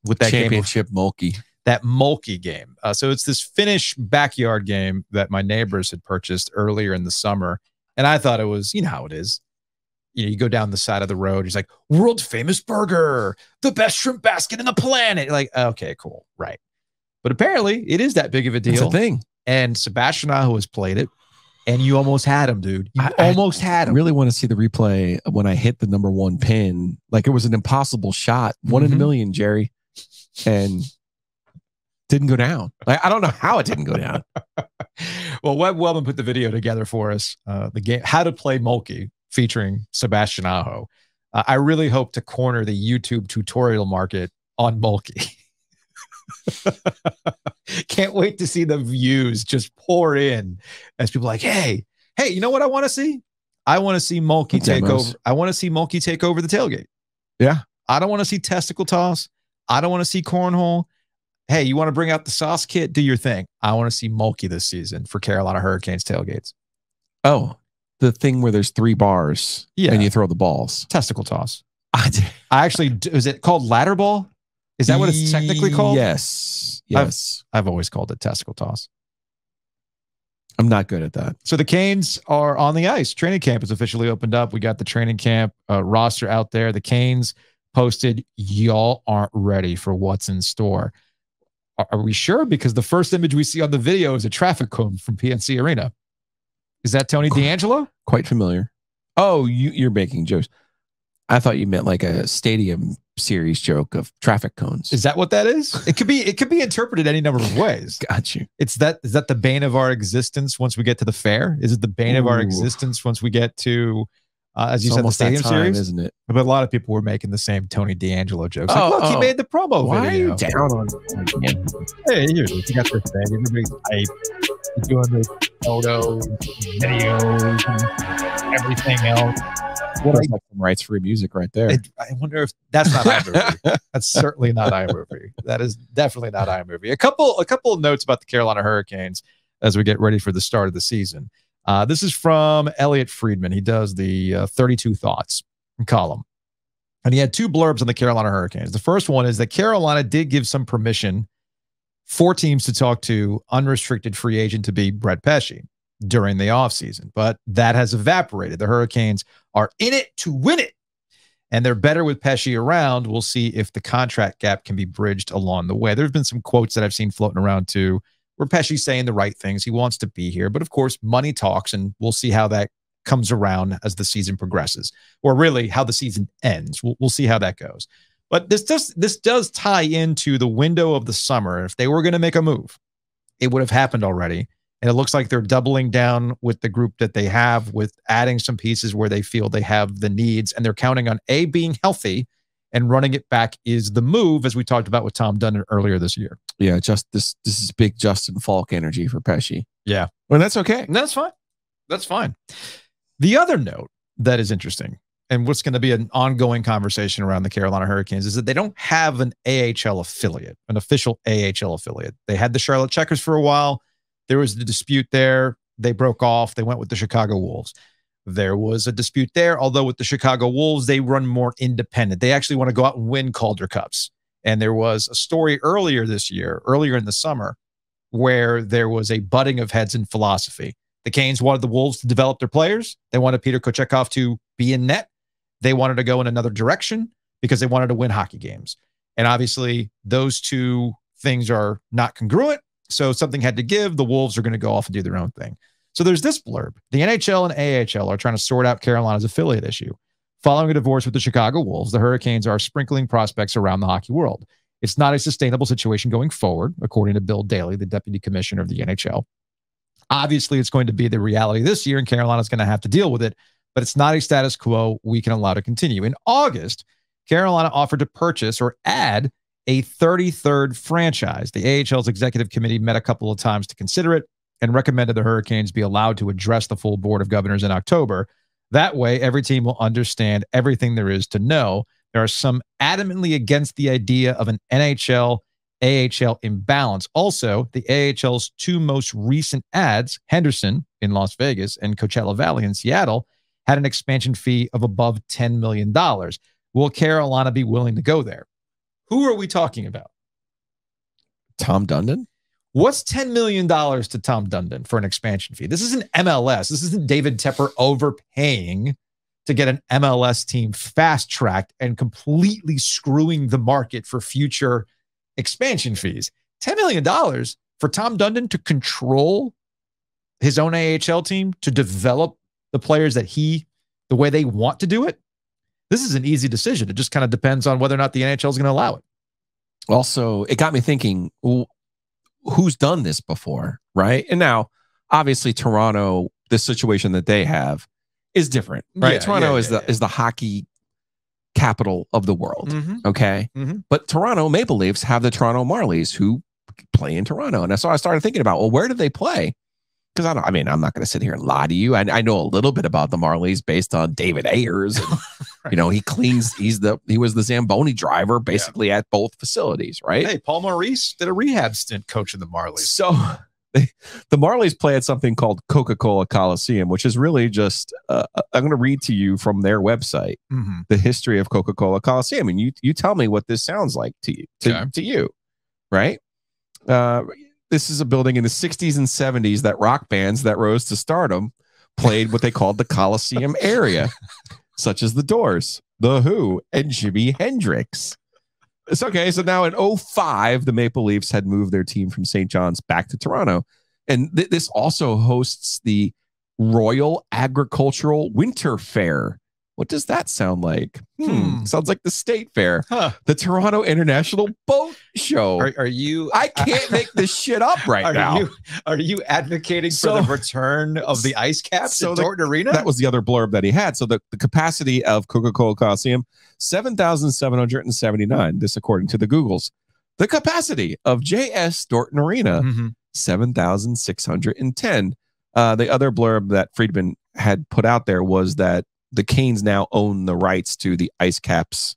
With that championship Molkky. That Molkky game. So it's this Finnish backyard game that my neighbors had purchased earlier in the summer. And I thought it was, you know how it is. You go down the side of the road. He's like, world famous burger, the best shrimp basket in the planet. You're like, okay, cool. Right. But apparently it is that big of a deal. It's a thing. And Sebastian Aho has played it. And you almost had him, dude. You almost had him. I really want to see the replay when I hit the number one pin. Like, it was an impossible shot. One in a million, Jerry. And didn't go down. Like, I don't know how it didn't go down. Well, Webb Wellman put the video together for us. The game, How to Play Molkky, featuring Sebastian Aho. I really hope to corner the YouTube tutorial market on Molkky. Can't wait to see the views just pour in as people are like, hey, you know what I want to see? I want to see Molkky take over. I want to see Molkky take over the tailgate. Yeah. I don't want to see testicle toss. I don't want to see cornhole. Hey, you want to bring out the sauce kit? Do your thing. I want to see Molkky this season for Carolina Hurricanes tailgates. Oh, the thing where there's 3 bars and you throw the balls. Testicle toss. I actually, is it called ladder ball? Is that what it's technically called? Yes. I've always called it testicle toss. I'm not good at that. So the Canes are on the ice. Training camp has officially opened up. We got the training camp roster out there. The Canes posted, y'all aren't ready for what's in store. Are we sure? Because the first image we see on the video is a traffic cone from PNC Arena. Is that Tony D'Angelo? Quite familiar. Oh, you're making jokes. I thought you meant like a stadium series joke of traffic cones. Is that what that is? It could be interpreted any number of ways. Got you. Is that the bane of our existence once we get to the fair? Is it the bane of our existence once we get to, as you said, the stadium series? Isn't it? But a lot of people were making the same Tony D'Angelo jokes. Like, look, he made the promo Why video. Are you down on it? Hey, you got this thing. Everybody's hype. You're doing the photos, videos, and everything else. What like some rights free music right there. I wonder if that's not iMovie. That's certainly not iMovie. That is definitely not iMovie. A couple of notes about the Carolina Hurricanes as we get ready for the start of the season. This is from Elliot Friedman. He does the 32 Thoughts column. And he had 2 blurbs on the Carolina Hurricanes. The first one is that Carolina did give some permission for teams to talk to unrestricted free agent to be Brett Pesce during the offseason, but that has evaporated. The Hurricanes are in it to win it, and they're better with Pesce around. We'll see if the contract gap can be bridged along the way. There's been some quotes that I've seen floating around too, where Pesce's saying the right things. He wants to be here, but of course, money talks, and we'll see how that comes around as the season progresses, or really how the season ends. We'll see how that goes. But this does tie into the window of the summer. If they were going to make a move, it would have happened already. And it looks like they're doubling down with the group that they have, with adding some pieces where they feel they have the needs, and they're counting on being healthy, and running it back is the move, as we talked about with Tom Dundon earlier this year. Yeah, just this is big Justin Falk energy for Pesci. Yeah. Well, that's okay. That's fine. That's fine. The other note that is interesting, and what's going to be an ongoing conversation around the Carolina Hurricanes, is that they don't have an AHL affiliate, an official AHL affiliate. They had the Charlotte Checkers for a while. There was the dispute there. They broke off. They went with the Chicago Wolves. There was a dispute there, although with the Chicago Wolves, they run more independent. They actually want to go out and win Calder Cups. And there was a story earlier this year, earlier in the summer, where there was a butting of heads in philosophy. The Canes wanted the Wolves to develop their players. They wanted Peter Kochetkov to be in net. They wanted to go in another direction because they wanted to win hockey games. And obviously, those two things are not congruent. So something had to give. The Wolves are going to go off and do their own thing. So there's this blurb. The NHL and AHL are trying to sort out Carolina's affiliate issue. Following a divorce with the Chicago Wolves, the Hurricanes are sprinkling prospects around the hockey world. It's not a sustainable situation going forward, according to Bill Daly, the deputy commissioner of the NHL. Obviously, it's going to be the reality this year, and Carolina's going to have to deal with it, but it's not a status quo we can allow to continue. In August, Carolina offered to purchase or add a 33rd franchise. The AHL's executive committee met a couple of times to consider it and recommended the Hurricanes be allowed to address the full board of governors in October. That way, every team will understand everything there is to know. There are some adamantly against the idea of an NHL-AHL imbalance. Also, the AHL's two most recent ads, Henderson in Las Vegas and Coachella Valley in Seattle, had an expansion fee of above $10 million. Will Carolina be willing to go there? Who are we talking about? Tom Dundon? What's $10 million to Tom Dundon for an expansion fee? This isn't MLS. This isn't David Tepper overpaying to get an MLS team fast-tracked and completely screwing the market for future expansion fees. $10 million for Tom Dundon to control his own AHL team, to develop the players that the way they want to do it. This is an easy decision. It just kind of depends on whether or not the NHL is going to allow it. Also, it got me thinking, who's done this before, right? And now, obviously, Toronto, the situation that they have is different, right? Yeah, Toronto is the hockey capital of the world, okay? But Toronto Maple Leafs have the Toronto Marlies, who play in Toronto. And so I started thinking about, well, where do they play? Because I'm not going to sit here and lie to you. I know a little bit about the Marlies based on David Ayers. And, he was the Zamboni driver basically at both facilities, right? Hey, Paul Maurice did a rehab stint coaching the Marlies. So the Marlies play at something called Coca-Cola Coliseum, which is really just, I'm going to read to you from their website, the history of Coca-Cola Coliseum. And you tell me what this sounds like to you, right? This is a building in the 60s and 70s that rock bands that rose to stardom played what they called the Coliseum area, such as The Doors, The Who, and Jimi Hendrix. It's okay. So now in 2005, the Maple Leafs had moved their team from St. John's back to Toronto. And this also hosts the Royal Agricultural Winter Fair. What does that sound like? Sounds like the State Fair. The Toronto International Boat Show. Are you? I can't make this shit up now. Are you advocating for the return of the IceCaps at Dorton Arena? That was the other blurb that he had. So the capacity of Coca-Cola Coliseum, 7,779. This according to the Googles. The capacity of JS Dorton Arena, 7,610. The other blurb that Friedman had put out there was that the Canes now own the rights to the IceCaps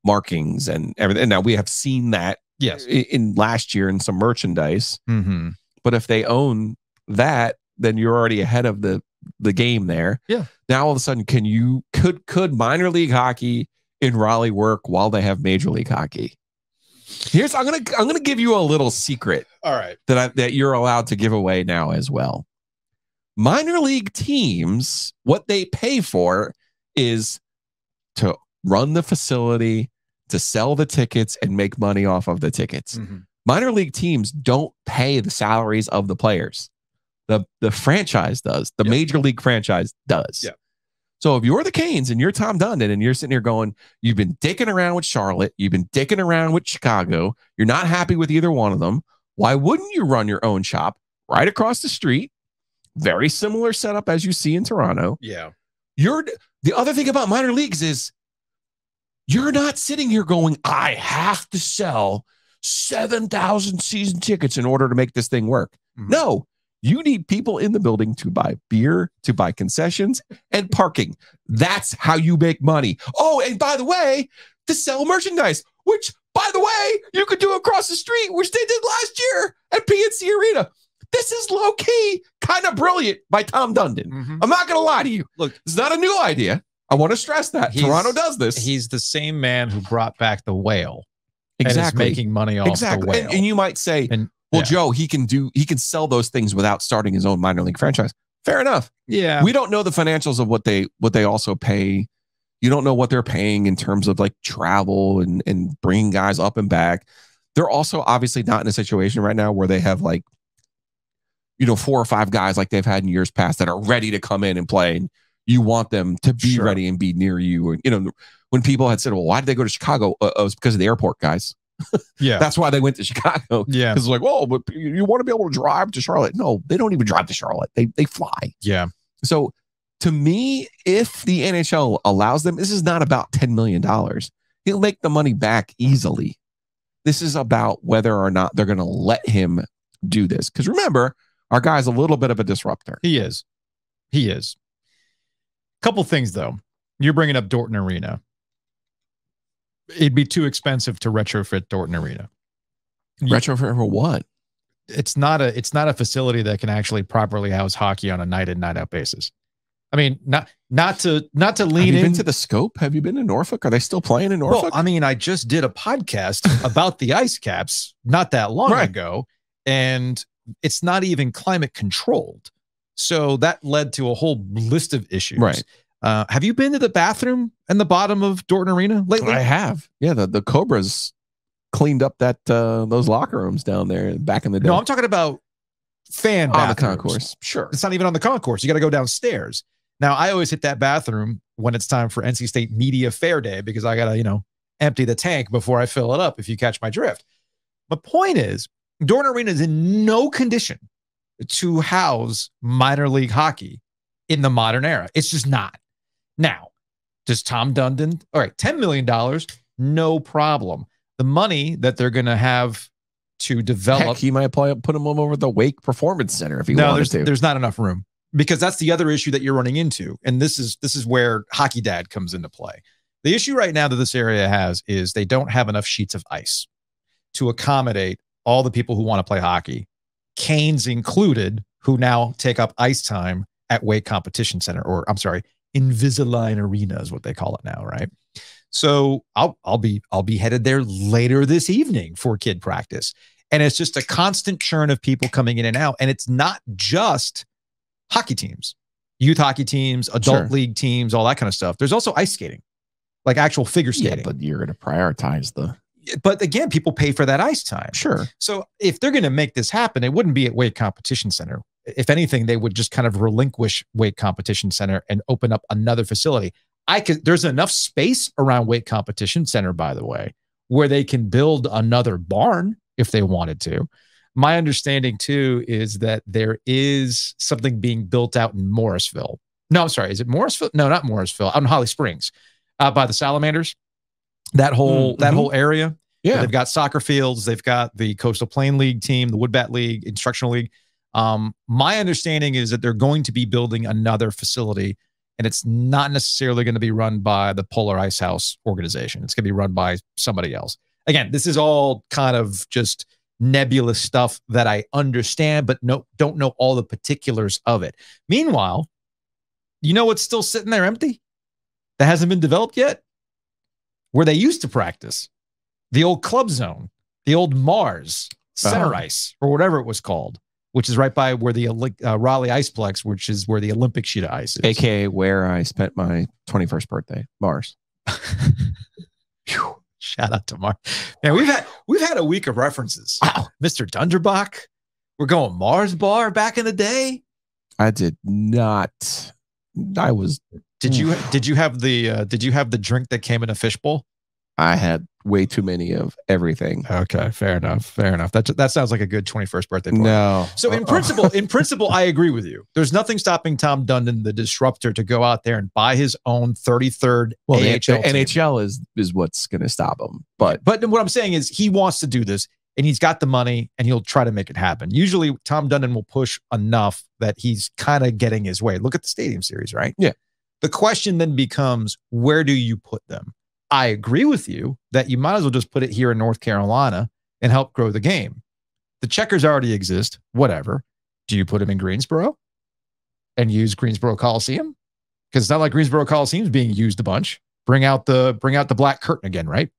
markings and everything. And now we have seen that in last year in some merchandise. But if they own that, then you're already ahead of the game there. Yeah. Now all of a sudden, could minor league hockey in Raleigh work while they have major league hockey? I'm gonna give you a little secret. All right. That you're allowed to give away now as well. Minor league teams, what they pay for is to run the facility, to sell the tickets and make money off of the tickets. Minor league teams don't pay the salaries of the players. The franchise does. The major league franchise does. Yeah. So if you're the Canes and you're Tom Dundon and you're sitting here going, you've been dicking around with Charlotte, you've been dicking around with Chicago, you're not happy with either one of them, why wouldn't you run your own shop right across the street? Very similar setup as you see in Toronto. Yeah. The other thing about minor leagues is you're not sitting here going, I have to sell 7,000 season tickets in order to make this thing work. Mm-hmm. No, you need people in the building to buy beer, to buy concessions, and parking. That's how you make money. Oh, and by the way, to sell merchandise, which, by the way, you could do across the street, which they did last year at PNC Arena. This is low-key kind of brilliant by Tom Dundon. Mm-hmm. I'm not going to lie to you. Look, it's not a new idea. I want to stress that. Toronto does this. He's the same man who brought back the whale. Exactly. And is making money off the whale. And you might say, Joe, he can sell those things without starting his own minor league franchise. Fair enough. Yeah. We don't know the financials of what they also pay. You don't know what they're paying in terms of like travel and bringing guys up and back. They're also obviously not in a situation right now where they have like, 4 or 5 guys like they've had in years past that are ready to come in and play. And you want them to be ready and be near you. And, when people had said, well, why did they go to Chicago? It was because of the airport, guys. Yeah. That's why they went to Chicago. Yeah. Because it's like, well, but you want to be able to drive to Charlotte. No, they don't even drive to Charlotte. They fly. Yeah. So to me, if the NHL allows them, this is not about $10 million. He'll make the money back easily. This is about whether or not they're going to let him do this. Because remember, our guy's a little bit of a disruptor. He is. Couple things, though. You're bringing up Dorton Arena. It'd be too expensive to retrofit Dorton Arena. Retrofit for what? It's not a facility that can actually properly house hockey on a night in, night out basis. I mean, not to lean in. Have you been to the Scope? Have you been to Norfolk? Are they still playing in Norfolk? Well, I mean, I just did a podcast about the IceCaps not that long ago, and it's not even climate controlled. So that led to a whole list of issues. Right. Have you been to the bathroom in the bottom of Dorton Arena lately? I have. Yeah, the Cobras cleaned up that those locker rooms down there back in the day. No, I'm talking about fan on bathrooms. The concourse. Sure. It's not even on the concourse. You got to go downstairs. Now, I always hit that bathroom when it's time for NC State Media Fair Day because I got to, empty the tank before I fill it up, if you catch my drift. The point is, Dorton Arena is in no condition to house minor league hockey in the modern era. It's just not. Now, does Tom Dundon, all right, $10 million, no problem. The money that they're going to have to develop. Heck, he might put him over the Wake Performance Center if he wanted to. There's not enough room because that's the other issue that you're running into. And this is where Hockey Dad comes into play. The issue right now that this area has is they don't have enough sheets of ice to accommodate all the people who want to play hockey, Canes included, who now take up ice time at Wake Competition Center, or I'm sorry, Invisalign Arena is what they call it now, right? So I'll be headed there later this evening for kid practice. And it's just a constant churn of people coming in and out. And it's not just hockey teams, youth hockey teams, adult league teams, all that kind of stuff. There's also ice skating, like actual figure skating. Yeah, but you're going to prioritize But again, people pay for that ice time. Sure. So if they're going to make this happen, it wouldn't be at Wake Competition Center. If anything, they would just kind of relinquish Wake Competition Center and open up another facility. There's enough space around Wake Competition Center, by the way, where they can build another barn if they wanted to. My understanding too is that there is something being built out in Morrisville. No, I'm sorry. Is it Morrisville? No, not Morrisville. Out in Holly Springs, by the Salamanders. That whole area. Yeah. They've got soccer fields. They've got the Coastal Plain League team, the Woodbat League, Instructional League. My understanding is that they're going to be building another facility, and it's not necessarily going to be run by the Polar Ice House organization. It's going to be run by somebody else. Again, this is all kind of just nebulous stuff that I understand, but don't know all the particulars of it. Meanwhile, you know what's still sitting there empty? That hasn't been developed yet? Where they used to practice. The old club zone, the old Mars Center Ice, or whatever it was called, which is right by where the Raleigh IcePlex, which is where the Olympic sheet of ice is. AKA where I spent my 21st birthday, Mars. Shout out to Mars. Man, we've had a week of references. Wow. Mr. Dunderbach. We're going Mars Bar back in the day. I did not. I was. Did you have the drink that came in a fishbowl? I had way too many of everything. Okay, fair enough. Fair enough. That sounds like a good 21st birthday party. No. So in principle, I agree with you. There's nothing stopping Tom Dundon, the disruptor, to go out there and buy his own 33rd AHL team. NHL is what's going to stop him. But what I'm saying is he wants to do this, and he's got the money, and he'll try to make it happen. Usually, Tom Dundon will push enough that he's kind of getting his way. Look at the Stadium Series, right? Yeah. The question then becomes, where do you put them? I agree with you that you might as well just put it here in North Carolina and help grow the game. The Checkers already exist. Whatever. Do you put them in Greensboro and use Greensboro Coliseum? Because it's not like Greensboro Coliseum is being used a bunch. Bring out the black curtain again, right?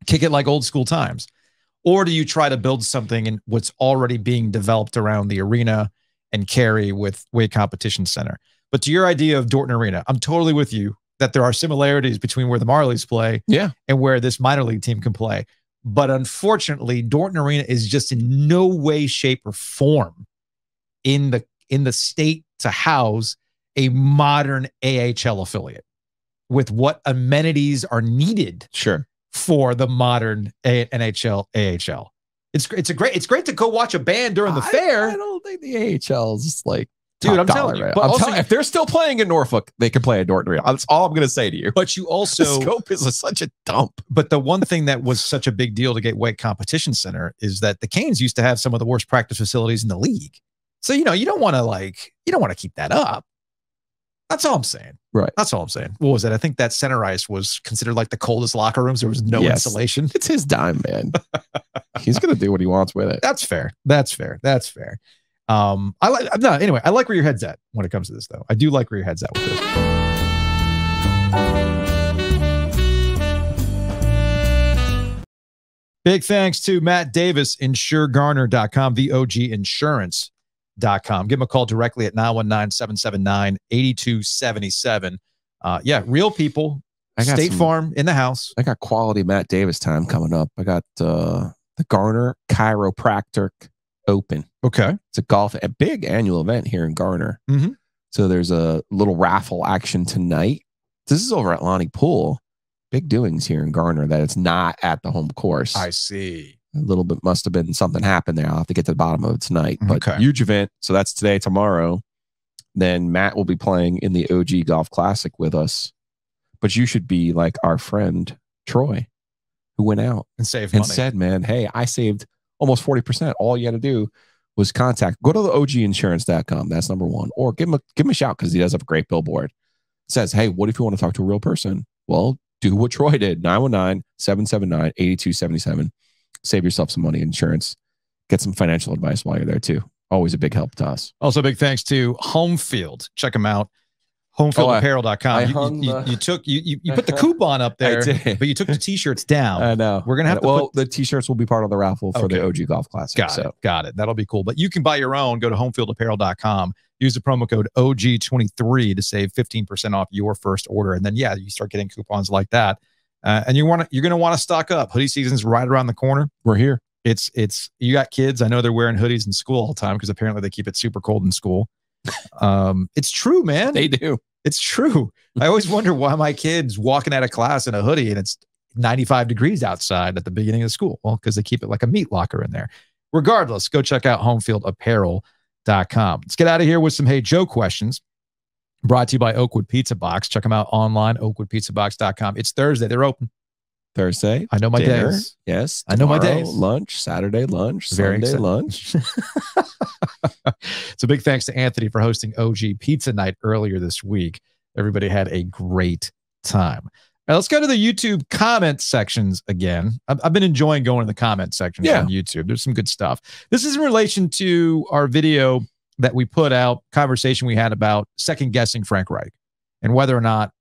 Kick it like old school times. Or do you try to build something in what's already being developed around the arena and carry with Wade Competition Center? But to your idea of Dorton Arena, I'm totally with you that there are similarities between where the Marlies play and where this minor league team can play. But unfortunately, Dorton Arena is just in no way, shape, or form in the state to house a modern AHL affiliate with what amenities are needed for the modern NHL AHL. It's great to go watch a band during the fair. I don't think the AHL is like, dude, I'm telling you. Right? But also, if they're still playing in Norfolk, they can play at Dorton Arena. That's all I'm going to say to you. But you also the scope is such a dump. But the one thing that was such a big deal to get Wake Competition Center is that the Canes used to have some of the worst practice facilities in the league. So you don't want to keep that up. That's all I'm saying. Right. That's all I'm saying. What was it? I think that center ice was considered like the coldest locker rooms. There was no insulation. It's his dime, man. He's going to do what he wants with it. That's fair. Anyway, I like where your head's at when it comes to this, though. I do like where your head's at with this. Big thanks to Matt Davis, InsureGarner.com, VOGinsurance.com. Give him a call directly at 919-779-8277. Real people, State Farm in the house. I got quality Matt Davis time coming up. I got the Garner Chiropractic Open. Okay. It's a big annual event here in Garner. Mm-hmm. So there's a little raffle action tonight. This is over at Lonnie Pool. Big doings here in Garner that it's not at the home course. I see. A little bit must have been something happened there. I'll have to get to the bottom of it tonight. But huge event. So that's today, tomorrow. Then Matt will be playing in the OG Golf Classic with us. But you should be like our friend Troy, who went out and saved and money. Said, man, hey, I saved almost 40%. All you had to do was go to the oginsurance.com. That's number one. Or give him a shout because he does have a great billboard. It says, hey, what if you want to talk to a real person? Well, do what Troy did. 919-779-8277. Save yourself some money in insurance. Get some financial advice while you're there too. Always a big help to us. Also, big thanks to Homefield. Check them out. HomeFieldApparel.com. You put the coupon up there, but you took the t-shirts down. I know. We're gonna have to. The t-shirts will be part of the raffle for the OG Golf Classic. Got it. That'll be cool. But you can buy your own. Go to HomeFieldApparel.com. Use the promo code OG23 to save 15% off your first order, and then you start getting coupons like that. And you're gonna want to stock up. Hoodie season's right around the corner. We're here. It's you got kids. I know they're wearing hoodies in school all the time because apparently they keep it super cold in school. It's true, man. They do. It's true. I always wonder why my kid's walking out of class in a hoodie and it's 95 degrees outside at the beginning of school. Well, because they keep it like a meat locker in there. Regardless, go check out HomeFieldApparel.com. Let's get out of here with some Hey Joe questions. Brought to you by Oakwood Pizza Box. Check them out online, oakwoodpizzabox.com. It's Thursday. They're open. Thursday. I know my days. Yes. I know my days. Lunch, Saturday lunch, Very Sunday lunch. So big thanks to Anthony for hosting OG Pizza Night earlier this week. Everybody had a great time. Now let's go to the YouTube comment sections again. I've been enjoying going to the comment sections on YouTube. There's some good stuff. This is in relation to our video that we put out, conversation we had about second guessing Frank Reich and whether or not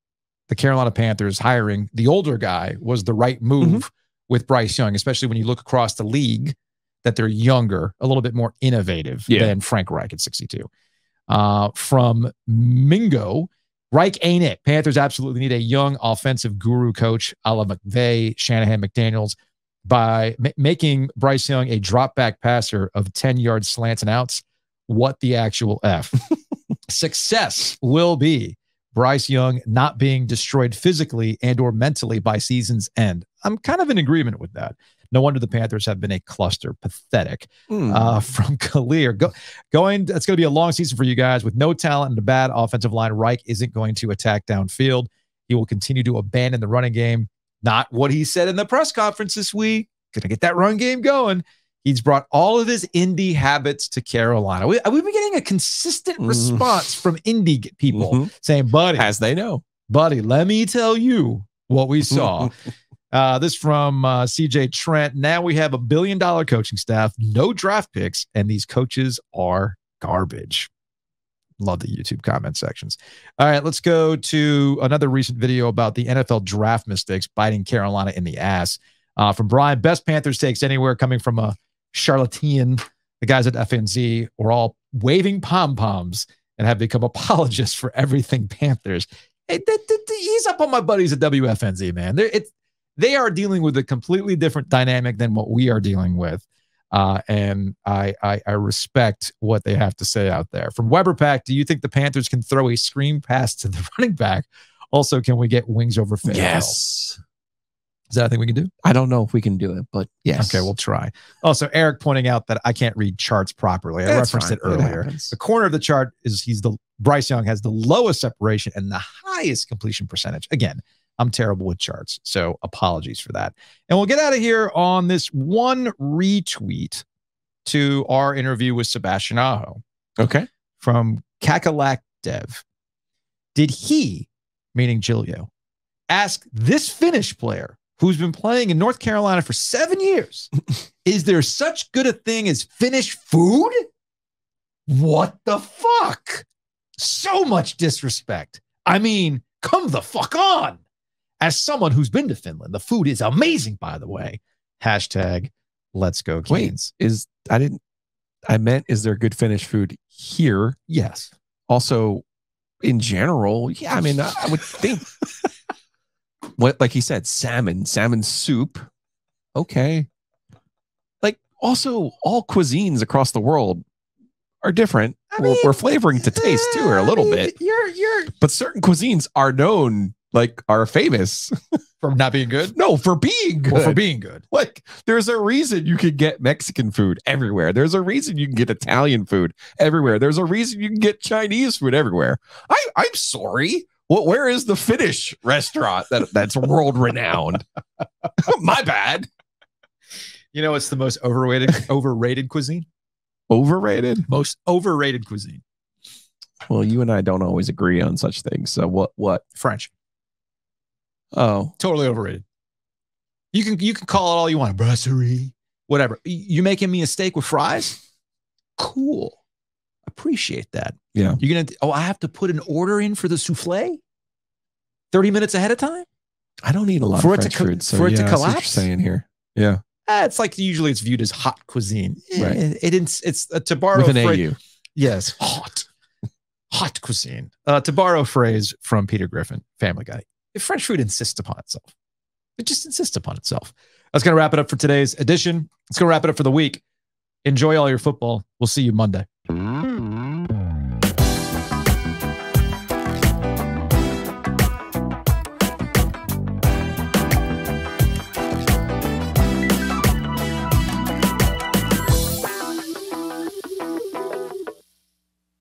the Carolina Panthers hiring the older guy was the right move with Bryce Young, especially when you look across the league that they're younger, a little bit more innovative than Frank Reich at 62. From Mingo, Reich ain't it. Panthers absolutely need a young offensive guru coach a la McVay, Shanahan, McDaniels. by making Bryce Young a drop back passer of 10-yard slants and outs. What the actual F? Success will be Bryce Young not being destroyed physically and or mentally by season's end. I'm kind of in agreement with that. No wonder the Panthers have been a cluster. Pathetic. From Kalir. It's going to be a long season for you guys with no talent and a bad offensive line. Reich isn't going to attack downfield. He will continue to abandon the running game. Not what he said in the press conference this week. Going to get that run game going. He's brought all of his Indy habits to Carolina. We've been getting a consistent response from Indy people saying, buddy, as they know, buddy, let me tell you what we saw. This from CJ Trent. Now we have $1 billion coaching staff, no draft picks, and these coaches are garbage. Love the YouTube comment sections. All right, let's go to another recent video about the NFL draft mistakes biting Carolina in the ass. From Brian, best Panthers takes anywhere, coming from a charlatan. The guys at FNZ were all waving pom-poms and have become apologists for everything Panthers. Hey, ease up on my buddies at WFNZ, man. They are dealing with a completely different dynamic than what we are dealing with. And I respect what they have to say out there. From Weber Pack, do you think the Panthers can throw a screen pass to the running back? Also, can we get wings over field? Yes. Is that a thing we can do? I don't know if we can do it, but yes. Okay, we'll try. Also, Eric pointing out that I can't read charts properly. I referenced it earlier. The corner of the chart is Bryce Young has the lowest separation and the highest completion percentage. Again, I'm terrible with charts, so apologies for that. And we'll get out of here on this one retweet to our interview with Sebastian Aho. Okay. From Kakalak Dev. Did he, meaning Giglio, ask this Finnish player who's been playing in North Carolina for 7 years, is there such good a thing as Finnish food? What the fuck? So much disrespect. I mean, come the fuck on. As someone who's been to Finland, the food is amazing, by the way. Hashtag let's go Canes. Wait, I meant, is there good Finnish food here? Yes. Also, in general, yeah, I mean, I would think, like he said, salmon soup. Okay. Like, also, all cuisines across the world are different. We're flavoring to taste too, or a little bit. But certain cuisines are known, like, are famous for not being good. No, for being good. Well, for being good. Like, there's a reason you can get Mexican food everywhere. There's a reason you can get Italian food everywhere. There's a reason you can get Chinese food everywhere. I'm sorry. Where is the Finnish restaurant that's world renowned? My bad. You know, it's the most overrated cuisine. Overrated? Most overrated cuisine. Well, you and I don't always agree on such things. So what? French. Oh, totally overrated. You can call it all you want, brasserie, whatever. You making me a steak with fries? Cool. Appreciate that. Yeah. You're gonna. I have to put an order in for the souffle 30 minutes ahead of time. I don't eat a lot of French food, so for it to that's what collapse. you're saying here, yeah. It's like usually it's viewed as hot cuisine. Right. It's to borrow with an phrase, AU. Yes, hot cuisine. To borrow a phrase from Peter Griffin, Family Guy. If French food insists upon itself, it just insists upon itself. That's going to wrap it up for today's edition. It's going to wrap it up for the week. Enjoy all your football. We'll see you Monday.